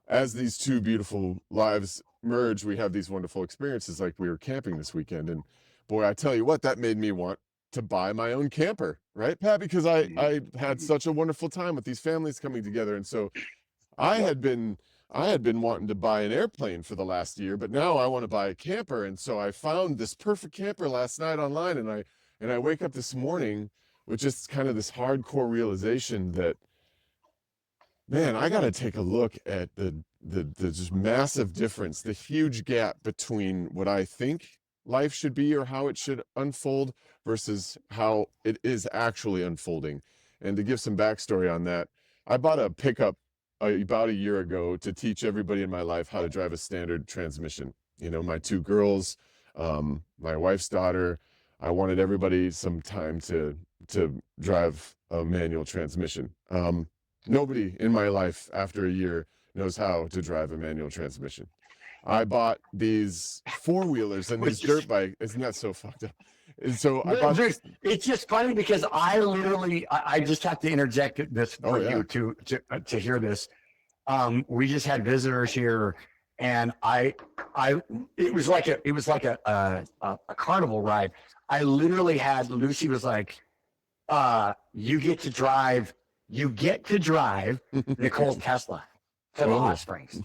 as these two beautiful lives merge, we have these wonderful experiences like we were camping this weekend. And boy, I tell you what, that made me want to buy my own camper, right, Pat? Because I had such a wonderful time with these families coming together. And so I had been wanting to buy an airplane for the last year, but now I want to buy a camper. And so I found this perfect camper last night online, and I wake up this morning with just kind of this hardcore realization that, man, I got to take a look at the just massive difference, the huge gap between what I think life should be or how it should unfold versus how it is actually unfolding. And to give some backstory on that, I bought a pickup about a year ago to teach everybody in my life how to drive a standard transmission. My two girls, my wife's daughter. I wanted everybody some time to drive a manual transmission. Nobody in my life after a year knows how to drive a manual transmission. I bought these four-wheelers and these dirt bikes. Isn't that so fucked up? And so it's just funny because I just have to interject this for you to hear this. We just had visitors here, and it was like a carnival ride. I literally had Lucy was like, you get to drive Nicole's Tesla to the hot springs.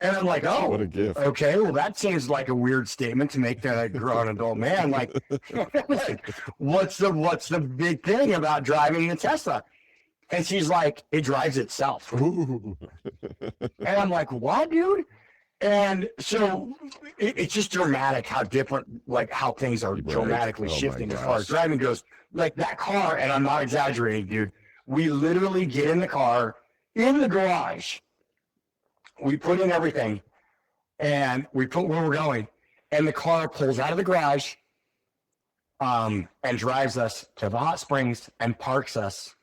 And I'm like, oh, what a gift. Okay, well, that seems like a weird statement to make to a grown adult man. Like, what's the big thing about driving a Tesla? And she's like, it drives itself. And I'm like, what, dude? And so it's just dramatic how different, like how things are Right. dramatically Oh my shifting as far as gosh. driving goes. Like that car, and I'm not exaggerating, dude. We literally get in the car in the garage. We put in everything and we put where we're going. And the car pulls out of the garage and drives us to the hot springs and parks us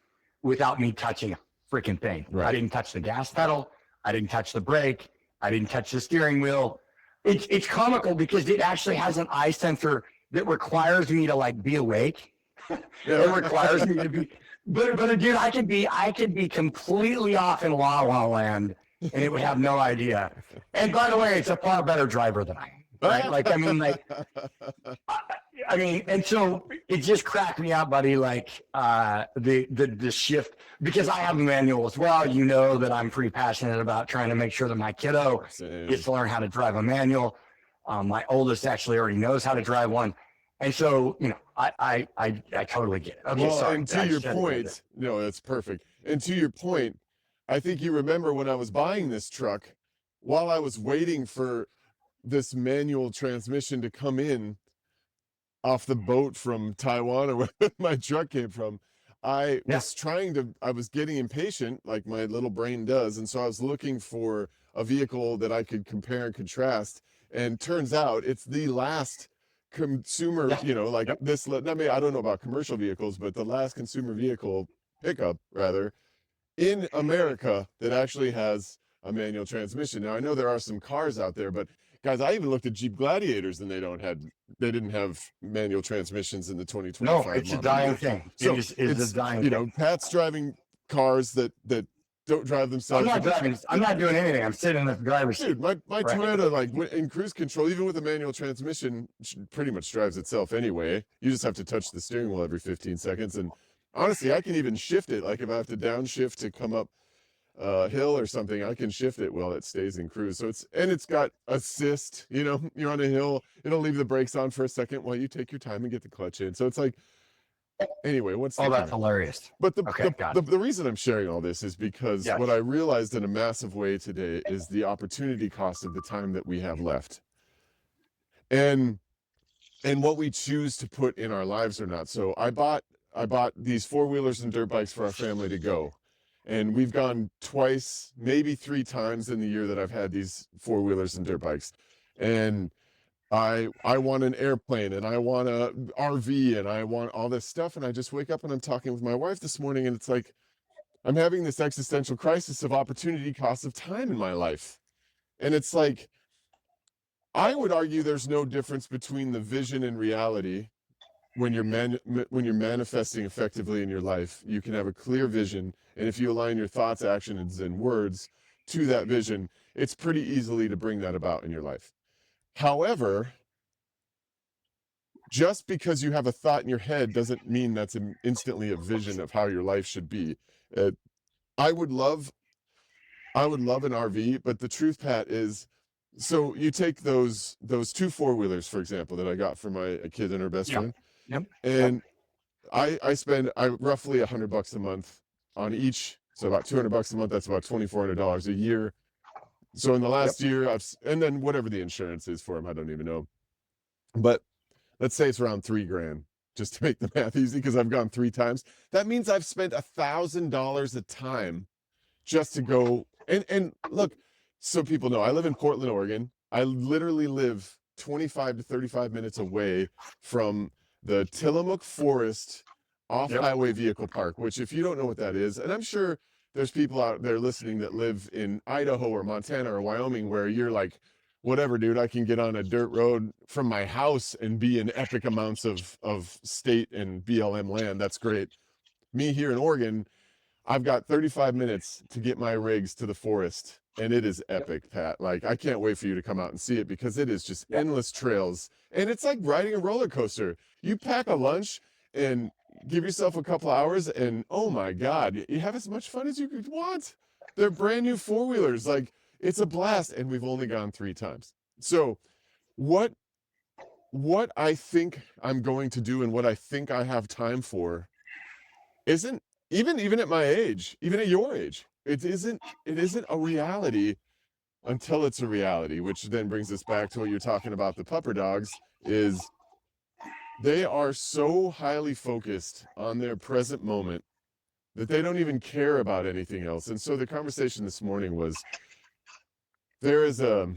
without me touching a freaking thing. Right. I didn't touch the gas pedal. I didn't touch the brake. I didn't touch the steering wheel. It's comical because it actually has an eye sensor that requires me to like be awake. It requires me to be, but dude, I could be completely off in La La Land, and it would have no idea. And by the way, it's a far better driver than I am. Right? Like I mean, and so it just cracked me out, buddy. Like the shift, because I have a manual as well. You know that I'm pretty passionate about trying to make sure that my kiddo gets to learn how to drive a manual. My oldest actually already knows how to drive one, and so you know, I totally get it. Okay, well, sorry. and to your point, no, that's perfect. And to your point, I think you remember when I was buying this truck, while I was waiting for this manual transmission to come in off the boat from Taiwan or where my truck came from, I was getting impatient like my little brain does. And so I was looking for a vehicle that I could compare and contrast. And turns out it's the last consumer, like this, I mean, I don't know about commercial vehicles, but the last consumer vehicle pickup rather in America that actually has a manual transmission. Now I know there are some cars out there, but guys, I even looked at Jeep Gladiators and they didn't have manual transmissions in the 2025 No, it's model a dying year. thing. So it's it's a dying thing. Pat's driving cars that don't drive themselves. I'm not driving. I'm not doing anything. I'm sitting in the driver's seat. Dude, my Toyota, like in cruise control, even with a manual transmission, pretty much drives itself anyway. You just have to touch the steering wheel every 15 seconds. And honestly, I can even shift it. Like if I have to downshift to come up hill or something, I can shift it while it stays in cruise. So it's got assist, you're on a hill, it'll leave the brakes on for a second while you take your time and get the clutch in. So it's like, anyway, that's hilarious. But the reason I'm sharing all this is because what I realized in a massive way today is the opportunity cost of the time that we have left. And what we choose to put in our lives or not. So I bought these 4-wheelers and dirt bikes for our family to go. And we've gone twice, maybe 3 times in the year that I've had these 4-wheelers and dirt bikes. And I want an airplane and I want a RV and I want all this stuff. And I just wake up and I'm talking with my wife this morning and it's like, I'm having this existential crisis of opportunity cost of time in my life. And it's like, I would argue there's no difference between the vision and reality. When you're manifesting effectively in your life, you can have a clear vision, and if you align your thoughts, actions, and words to that vision, it's pretty easily to bring that about in your life. However, just because you have a thought in your head doesn't mean that's instantly a vision of how your life should be. I would love an RV, but the truth, Pat, is, so you take those 2 4-wheelers, for example, that I got for my kid and her best friend. And I spend roughly $100 a month on each. So about $200 a month, that's about $2,400 a year. So in the last year, and then whatever the insurance is for them, I don't even know. But let's say it's around $3,000, just to make the math easy, because I've gone 3 times. That means I've spent $1,000 a time just to go. And look, so people know, I live in Portland, Oregon. I literally live 25 to 35 minutes away from the Tillamook Forest off-highway vehicle park, which, if you don't know what that is, and I'm sure there's people out there listening that live in Idaho or Montana or Wyoming where you're like, whatever, dude, I can get on a dirt road from my house and be in epic amounts of state and BLM land. That's great. Me here in Oregon, I've got 35 minutes to get my rigs to the forest, and it is epic, Pat. Like, I can't wait for you to come out and see it, because it is just endless trails, and it's like riding a roller coaster. You pack a lunch and give yourself a couple hours, and oh my God, you have as much fun as you could want. They're brand new 4-wheelers. Like, it's a blast, and we've only gone 3 times. So what I think I'm going to do and what I think I have time for isn't, even at my age, even at your age, it isn't a reality until it's a reality, which then brings us back to what you're talking about, the pupper dogs, is they are so highly focused on their present moment that they don't even care about anything else. And so the conversation this morning was there is a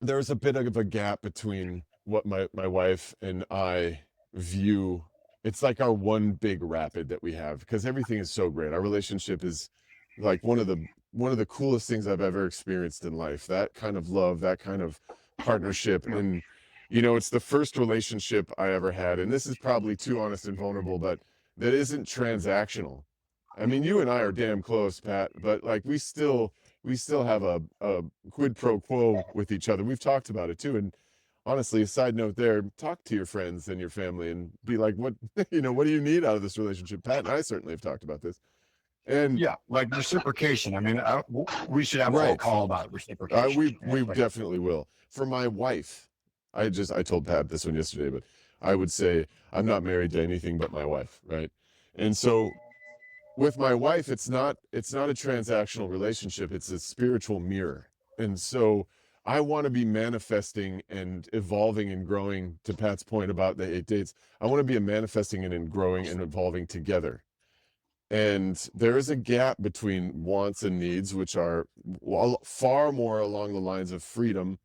there's a bit of a gap between what my wife and I view. It's like our one big rapid that we have because everything is so great. Our relationship is like one of the coolest things I've ever experienced in life. That kind of love, that kind of partnership. Yeah. And it's the first relationship I ever had, and this is probably too honest and vulnerable, but that isn't transactional. I mean, you and I are damn close, Pat, but like we still have a quid pro quo with each other. We've talked about it too. And honestly, a side note there, talk to your friends and your family and be like, what, what do you need out of this relationship? Pat and I certainly have talked about this. And Yeah, like reciprocation. I mean, we should have a whole right. call about reciprocation. We definitely will. For my wife, I told Pat this one yesterday, but I would say I'm not married to anything but my wife, right? And so with my wife, it's not a transactional relationship, it's a spiritual mirror. And so I want to be manifesting and evolving and growing, to Pat's point about the 8 dates. I want to be a manifesting and growing and evolving together. And there is a gap between wants and needs, which are far more along the lines of freedom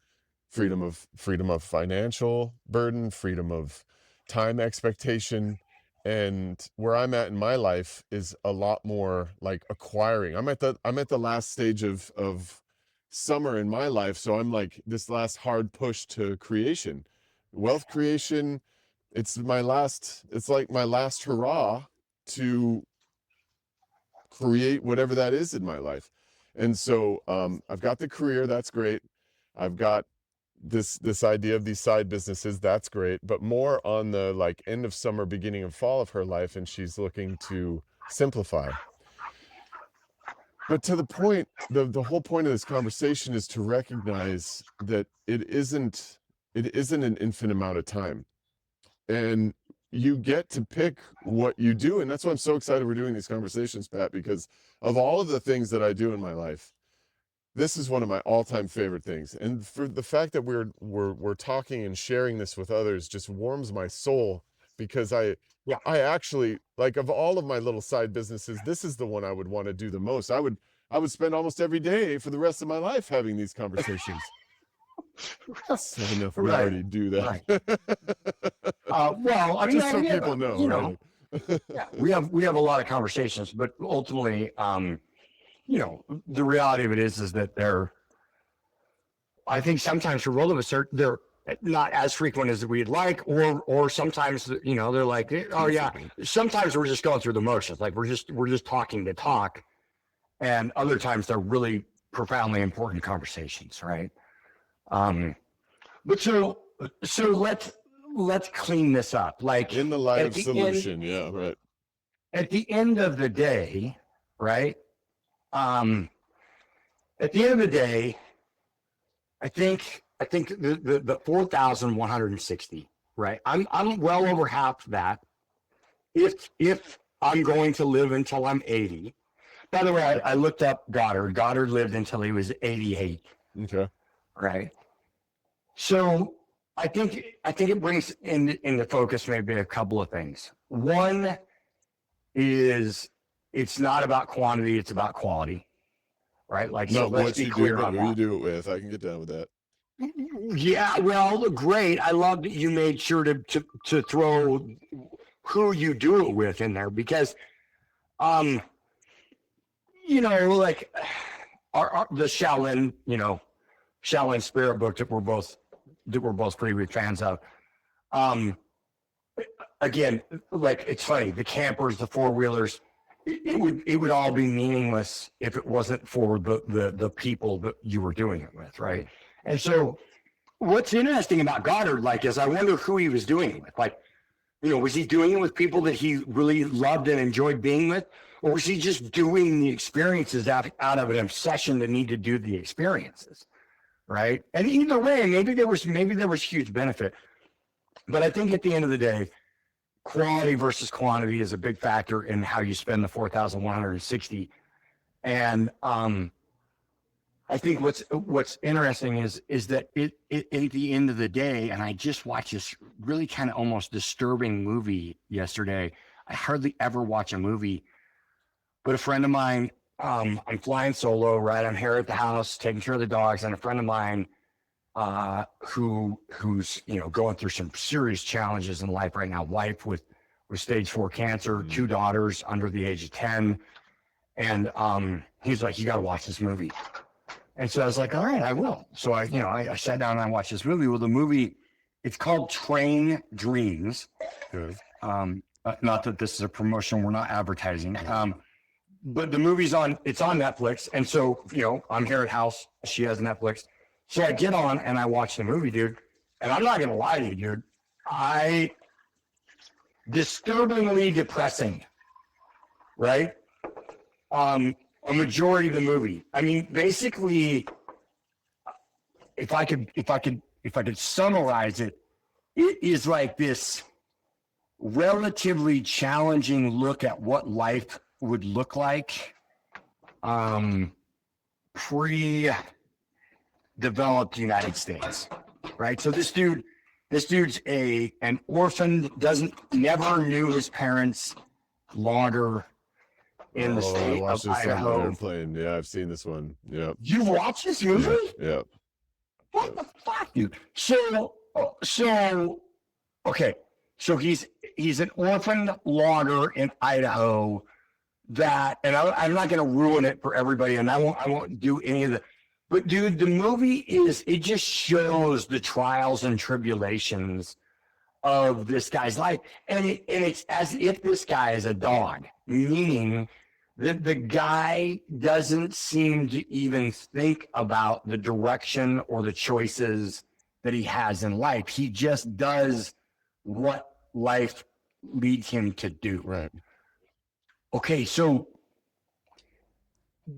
of financial burden, freedom of time expectation. And where I'm at in my life is a lot more like acquiring. I'm at the last stage of summer in my life. So I'm like this last hard push to creation, wealth creation. It's like my last hurrah to create whatever that is in my life. And so I've got the career, that's great. I've got this idea of these side businesses, that's great, but more on the like end of summer, beginning of fall of her life, and she's looking to simplify. But to the point, the whole point of this conversation is to recognize that it isn't an infinite amount of time. And you get to pick what you do. And that's why I'm so excited we're doing these conversations, Pat, because of all of the things that I do in my life, this is one of my all-time favorite things. And for the fact that we're talking and sharing this with others just warms my soul, because Yeah. I actually, like, of all of my little side businesses, this is the one I would want to do the most. I would spend almost every day for the rest of my life having these conversations. So enough, we Right. already do that. Well, I mean, Just so people know, right? yeah, we have a lot of conversations, but ultimately, the reality of it is that I think sometimes for both of us, they're not as frequent as we'd like, or sometimes, they're like, oh yeah, sometimes we're just going through the motions. Like we're just talking to talk. And other times they're really profoundly important conversations. Right. But so let's clean this up. Like In the light of solution, yeah, right. At the end of the day, right? At the end of the day, I think the 4,160, right? I'm well over half that. If I'm going to live until I'm 80. By the way, I looked up Goddard. Goddard lived until he was 88. Okay. Right. So I think it brings into focus maybe a couple of things. One is it's not about quantity, it's about quality. Right? Like, so Not let's what be you do, clear but on who you that. do it with. I can get down with that. Yeah, well, great. I love that you made sure to throw who you do it with in there, because like the Shaolin Spirit book that we're both pretty big fans of. Again, like, it's funny, the campers, the four-wheelers, it would all be meaningless if it wasn't for the people that you were doing it with, right? And so what's interesting about Goddard, like, is I wonder who he was doing it with. Like, was he doing it with people that he really loved and enjoyed being with? Or was he just doing the experiences out of an obsession to need to do the experiences, right? And either way, maybe there was huge benefit. But I think at the end of the day, quality versus quantity is a big factor in how you spend the 4,160. And I think what's interesting is that it at the end of the day, and I just watched this really kind of almost disturbing movie yesterday. I hardly ever watch a movie, but a friend of mine, I'm flying solo, right? I'm here at the house taking care of the dogs, and a friend of mine who's going through some serious challenges in life right now. Wife with stage 4 cancer, 2 daughters under the age of 10, and he's like, "You got to watch this movie." And so I was like, "All right, I will." So I sat down and I watched this movie. Well, the movie, it's called Train Dreams. Okay. Not that this is a promotion, we're not advertising. But the movie's it's on Netflix. And so, I'm here at house. She has Netflix. So I get on and I watch the movie, dude. And I'm not going to lie to you, dude. Disturbingly depressing, right? A majority of the movie. I mean, basically, if I could summarize it, it is like this relatively challenging look at what life would look like pre-developed United States, right? So this dude's an orphan, never knew his parents, longer in the state of Idaho. Airplane. Yeah, I've seen this one. Yeah. You watched this movie? Yeah. What the fuck, dude? So okay. So he's an orphan logger in Idaho that, and I'm not going to ruin it for everybody, and I won't do any of the, but dude, the movie it just shows the trials and tribulations of this guy's life, and it's as if this guy is a dog, meaning that the guy doesn't seem to even think about the direction or the choices that he has in life. He just does what life leads him to do. Right. Okay, so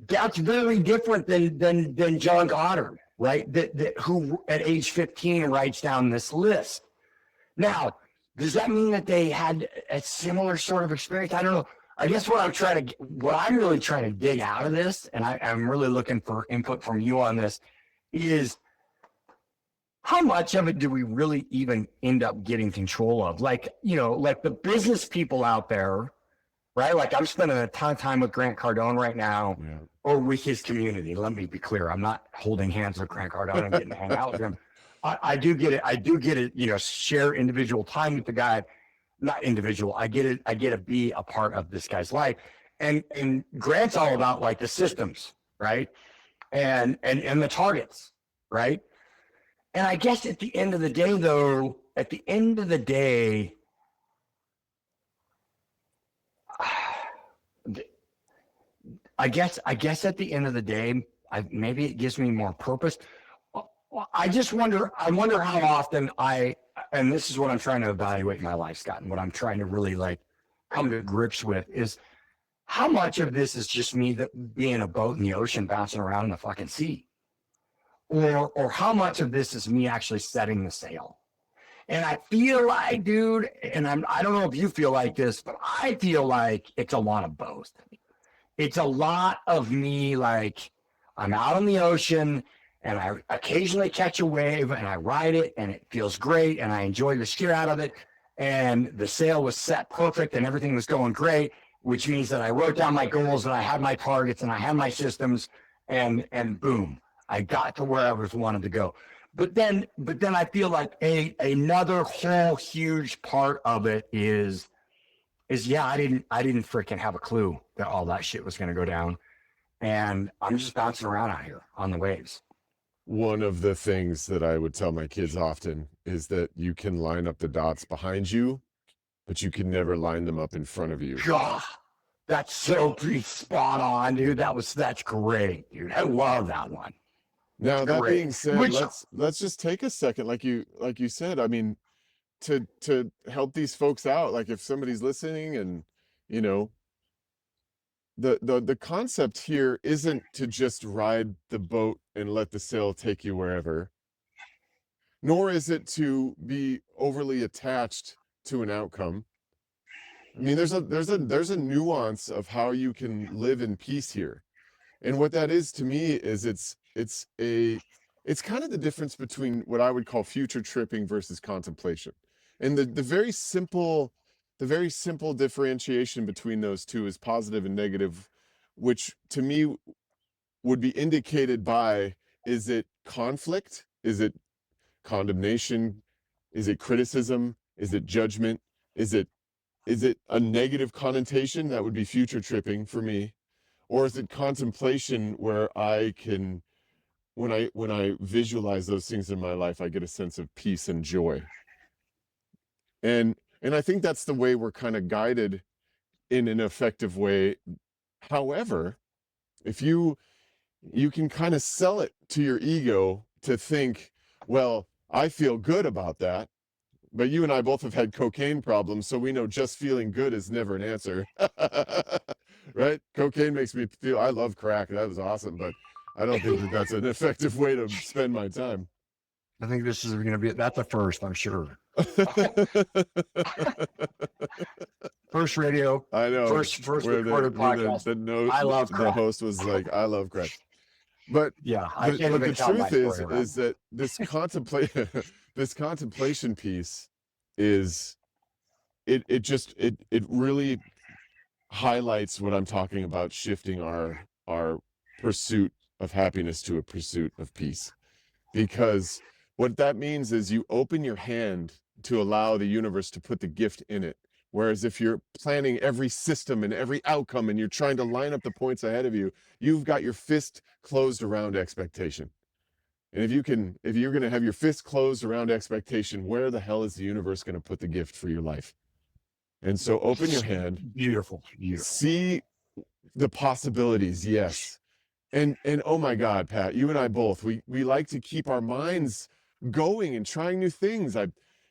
that's very different than John Goddard, right? That who at age 15 writes down this list. Now, does that mean that they had a similar sort of experience? I don't know. I guess what I'm really trying to dig out of this, and I'm really looking for input from you on this, is how much of it do we really even end up getting control of? Like, like the business people out there, right? Like I'm spending a ton of time with Grant Cardone right now, or with his community. Let me be clear. I'm not holding hands with Grant Cardone and getting to hang out with him. I do get it. Share individual time with the guy, not individual. I get it. I get to be a part of this guy's life. And Grant's all about like the systems, right? And the targets, right? And I guess at the end of the day, though, I guess at the end of the day, maybe it gives me more purpose. I wonder how often and this is what I'm trying to evaluate in my life, Scott, and what I'm trying to really like come to grips with is how much of this is just me being a boat in the ocean bouncing around in the fucking sea, or how much of this is me actually setting the sail. And I feel like, dude, and I don't know if you feel like this, but I feel like it's a lot of both. It's a lot of me, like I'm out on the ocean and I occasionally catch a wave and I ride it and it feels great and I enjoy the shit out of it. And the sail was set perfect and everything was going great, which means that I wrote down my goals and I had my targets and I had my systems and boom, I got to where I wanted to go. But then I feel like another whole huge part of it is I didn't freaking have a clue that all that shit was going to go down. And I'm just bouncing around out here on the waves. One of the things that I would tell my kids often is that you can line up the dots behind you, but you can never line them up in front of you. God, that's so pretty spot on, dude. That's great, dude. I love that one. Now, that being said, let's just take a second, like you said. I mean, to help these folks out, like if somebody's listening and the concept here isn't to just ride the boat and let the sail take you wherever, nor is it to be overly attached to an outcome. I mean, there's a nuance of how you can live in peace here. And what that is to me is it's it's kind of the difference between what I would call future tripping versus contemplation. And the very simple differentiation between those two is positive and negative, which to me would be indicated by, is it conflict? Is it condemnation? Is it criticism? Is it judgment? Is it a negative connotation? That would be future tripping for me. Or is it contemplation, where I can, when I visualize those things in my life, I get a sense of peace and joy. And I think that's the way we're kind of guided in an effective way. However, if you can kind of sell it to your ego to think, well, I feel good about that. But you and I both have had cocaine problems, so we know just feeling good is never an answer. Right? Cocaine makes me feel, I love crack. That was awesome, but I don't think that that's an effective way to spend my time. I think this is going to be, that's a first, I'm sure. First radio. I know. First recorded podcast. I love crack. The host was like, I love crack. But yeah, the truth is that this contemplation piece is, it really highlights what I'm talking about, shifting our pursuit of happiness to a pursuit of peace. Because what that means is you open your hand to allow the universe to put the gift in it. Whereas if you're planning every system and every outcome and you're trying to line up the points ahead of you, you've got your fist closed around expectation. And if you're going to have your fist closed around expectation, where the hell is the universe going to put the gift for your life? And so open your hand. Beautiful. See the possibilities. Yes. And oh my God, Pat, you and I both, we like to keep our minds going and trying new things.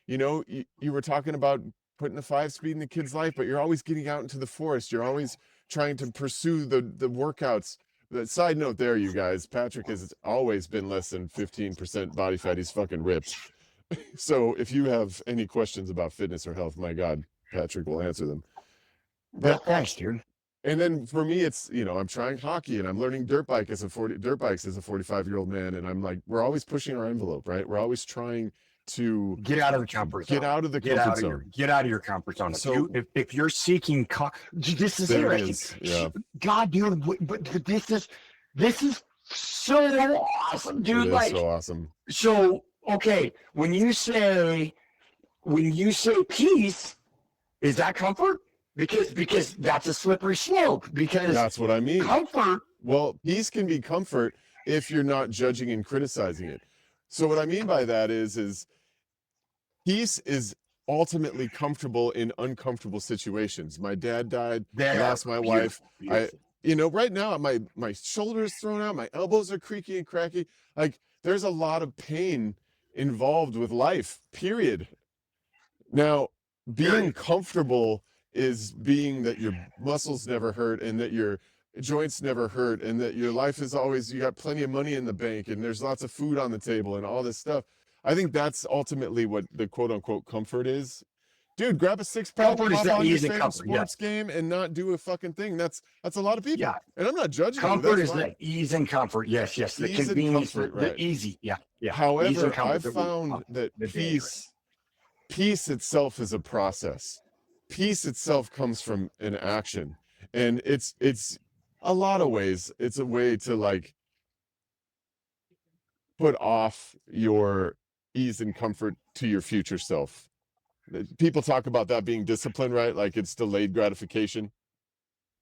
You were talking about putting the 5-speed in the kid's life, but you're always getting out into the forest. You're always trying to pursue the workouts. The side note there, you guys, Patrick has always been less than 15% body fat. He's fucking ripped. So if you have any questions about fitness or health, my God, Patrick will answer them. But thanks, dude. And then for me, it's, I'm trying hockey and I'm learning dirt bikes as a 45-year-old man. And I'm like, we're always pushing our envelope, right? We're always trying to get out of the comfort zone. Get out of your comfort zone. So if you're seeking, this is interesting. Yeah. God, dude, but this is so awesome, dude. It is so awesome. So okay, when you say peace, is that comfort? Because that's a slippery slope. Because that's what I mean. Comfort. Well, peace can be comfort if you're not judging and criticizing it. So what I mean by that is peace is ultimately comfortable in uncomfortable situations. My dad died. I lost my wife. Right now my shoulder is thrown out. My elbows are creaky and cracky. Like, there's a lot of pain involved with life, period. Now, being comfortable is being that your muscles never hurt and that your joints never hurt and that your life is always, you got plenty of money in the bank and there's lots of food on the table and all this stuff. I think that's ultimately what the quote unquote comfort is. Dude, grab a 6-pack, pop on your favorite sports game and not do a fucking thing. That's a lot of people. Yeah. And I'm not judging. Comfort is the ease and comfort. Yes. The convenience, the easy. Yeah. However, I've found that peace itself is a process. Peace itself comes from an action. And it's a lot of ways. It's a way to like put off your ease and comfort to your future self. People talk about that being discipline, right? Like it's delayed gratification.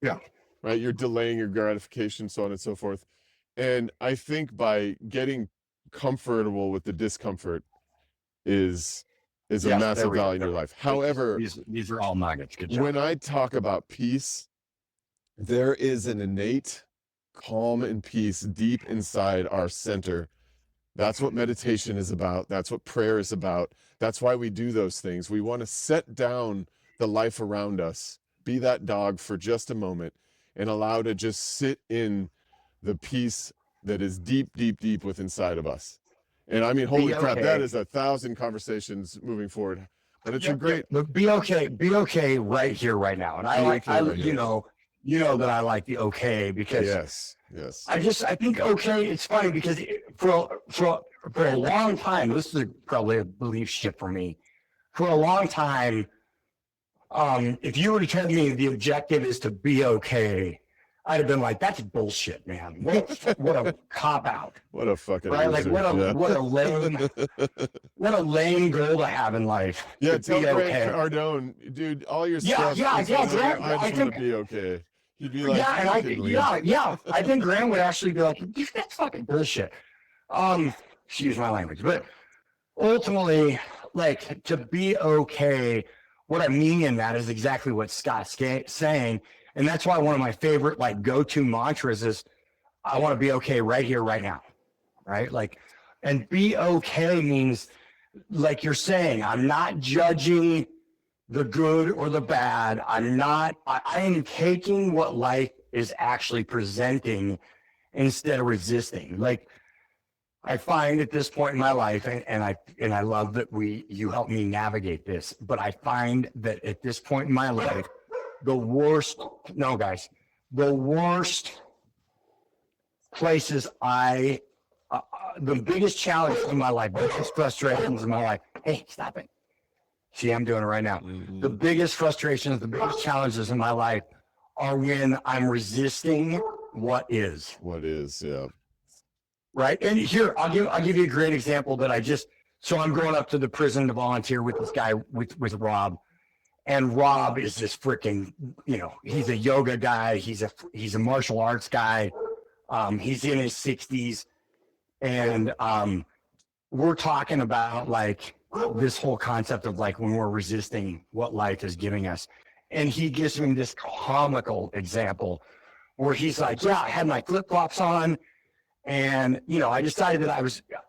Yeah. Right? You're delaying your gratification, so on and so forth. And I think by getting comfortable with the discomfort is a massive value in your life. However, these are all nuggets. Good job. When I talk about peace, there is an innate calm and peace deep inside our center. That's what meditation is about. That's what prayer is about. That's why we do those things. We want to set down the life around us, be that dog for just a moment, and allow to just sit in the peace that is deep, deep, deep within inside of us. And I mean, holy crap, that is 1,000 conversations moving forward. But it's a great. Be okay right here, right now. And you know that I like the okay because Yes. I think okay. It's funny because for a long time, this is probably a belief shift for me. For a long time, if you were to tell me the objective is to be okay, I'd have been like, that's bullshit, man. What a cop out. What a fucking Right? Like loser. what a lame goal to have in life. Yeah, to tell be Grant okay. Cardone, dude, all your Yeah, stuff. yeah, is yeah, like, Grant, I I just want think to be okay. He'd be like, yeah, and I think Graham would actually be like, that's fucking bullshit. Excuse my language, but ultimately, like to be okay, what I mean in that is exactly what Scott's saying, and that's why one of my favorite like go-to mantras is, I want to be okay right here, right now, right? Like, and be okay means, like you're saying, I'm not judging the good or the bad. I am taking what life is actually presenting instead of resisting. Like I find at this point in my life, and I love that you help me navigate this, but I find that at this point in my life, the worst places the biggest challenge in my life, biggest frustrations in my life. Hey, stop it. See, I'm doing it right now. Mm-hmm. The biggest frustrations, the biggest challenges in my life are when I'm resisting what is. What is, yeah. Right. And here, I'll give you a great example that I'm going up to the prison to volunteer with this guy, with Rob. And Rob is this freaking, he's a yoga guy. He's a martial arts guy. He's in his 60s. And we're talking about like this whole concept of like when we're resisting what life is giving us. And he gives me this comical example where he's like, yeah, I had my flip-flops on and, I decided that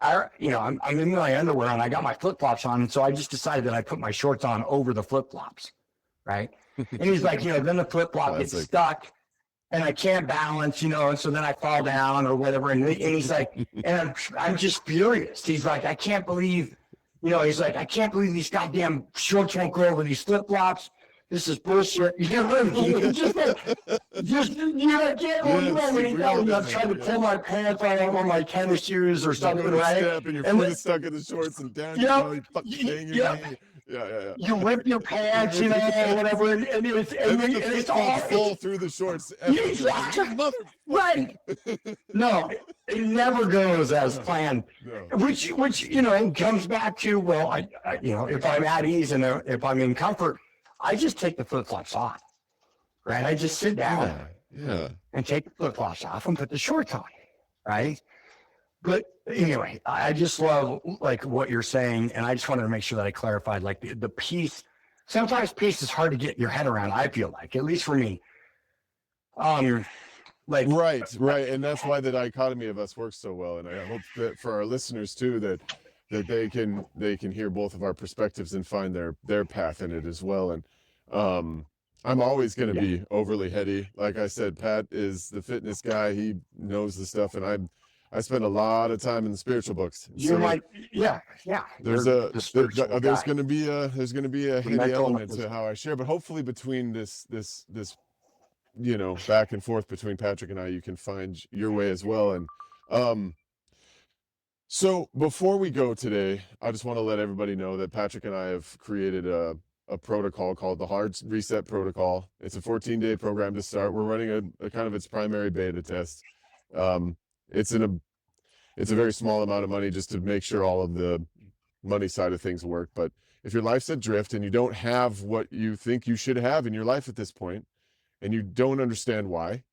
I'm in my underwear and I got my flip-flops on. And so I just decided that I put my shorts on over the flip-flops. Right. And he's like, then the flip-flop gets stuck and I can't balance, and so then I fall down or whatever. And he's like, and I'm just furious. He's like, I can't believe, he's like, I can't believe these goddamn shorts won't go over these flip-flops. This is bullshit. You know what I mean? I'm trying to pull my pants on over my tennis shoes or something, right? Step and your foot is stuck in the shorts and down. You fucking yeah. Yeah. You rip your pants, or whatever, and it's all fall through the shorts. Right. No, it never goes as planned. No. Which comes back to, well, I if I'm at ease and if I'm in comfort, I just take the flip-flops off. Right? I just sit down and take the flip-flops off and put the shorts on. Right? But anyway, I just love like what you're saying, and I just wanted to make sure that I clarified like the peace. Sometimes peace is hard to get your head around. I feel like, at least for me. Right, and that's why the dichotomy of us works so well. And I hope that for our listeners too, that they can hear both of our perspectives and find their path in it as well. And I'm always going to be overly heady. Like I said, Pat is the fitness guy. He knows the stuff, and I spend a lot of time in the spiritual books. You're like, yeah. There's going to be a heady element to how I share, but hopefully between this back and forth between Patrick and I, you can find your way as well. And so before we go today, I just want to let everybody know that Patrick and I have created a protocol called the Hard Reset Protocol. It's a 14-day program to start. We're running a kind of its primary beta test. It's a very small amount of money just to make sure all of the money side of things work. But if your life's adrift and you don't have what you think you should have in your life at this point, and you don't understand why,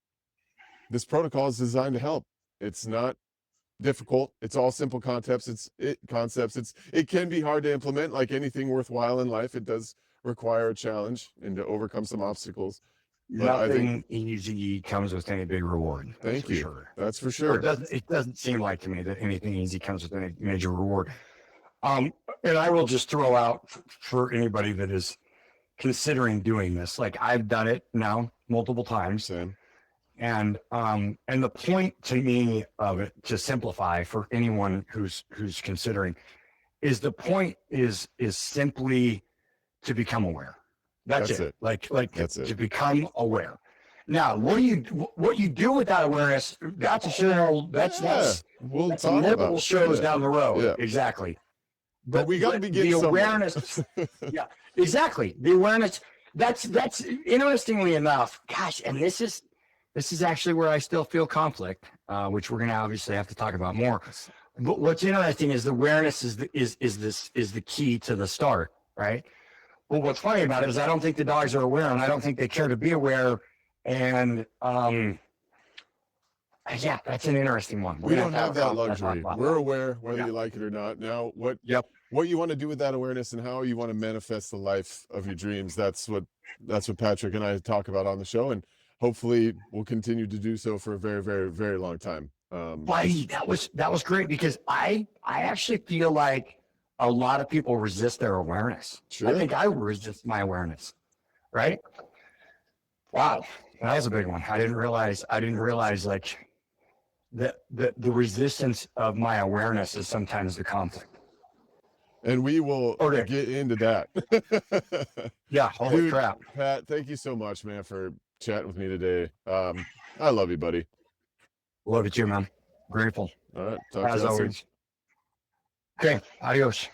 this protocol is designed to help. It's not difficult. It's all simple concepts. It can be hard to implement, like anything worthwhile in life. It does require a challenge and to overcome some obstacles. Nothing easy comes with any big reward. Thank you. Sure. That's for sure. It doesn't seem like to me that anything easy comes with any major reward. And I will just throw out for anybody that is considering doing this, like I've done it now multiple times. Same. And the point to me of it, to simplify for anyone who's considering, is the point is simply to become aware. That's it. Like That's to become aware. Now, what you do with that awareness? That's a show. We'll That's talk multiple about shows down the road. Yeah. Exactly. But we got to begin the somewhere. awareness. Yeah, exactly. The awareness. That's interestingly enough. Gosh, and this is actually where I still feel conflict, which we're gonna obviously have to talk about more. But what's interesting is the awareness is the key to the start, right? Well, what's funny about it is I don't think the dogs are aware, and I don't think they care to be aware. And yeah, that's an interesting one. We don't have that luxury. We're aware whether Yeah. you like it or not. Now, what Yep. you want to do with that awareness and how you want to manifest the life of your dreams, that's what Patrick and I talk about on the show, and hopefully we'll continue to do so for a very, very, very long time. Buddy, that was great because I actually feel like a lot of people resist their awareness. Sure. I think I resist my awareness. Right? Wow, that was a big one. I didn't realize like the resistance of my awareness is sometimes the conflict. And we will get into that. Yeah, holy Dude, crap. Pat, thank you so much, man, for chatting with me today. I love you, buddy. Love you too, man. Grateful. All right. Talk as to you always. Okay, adios.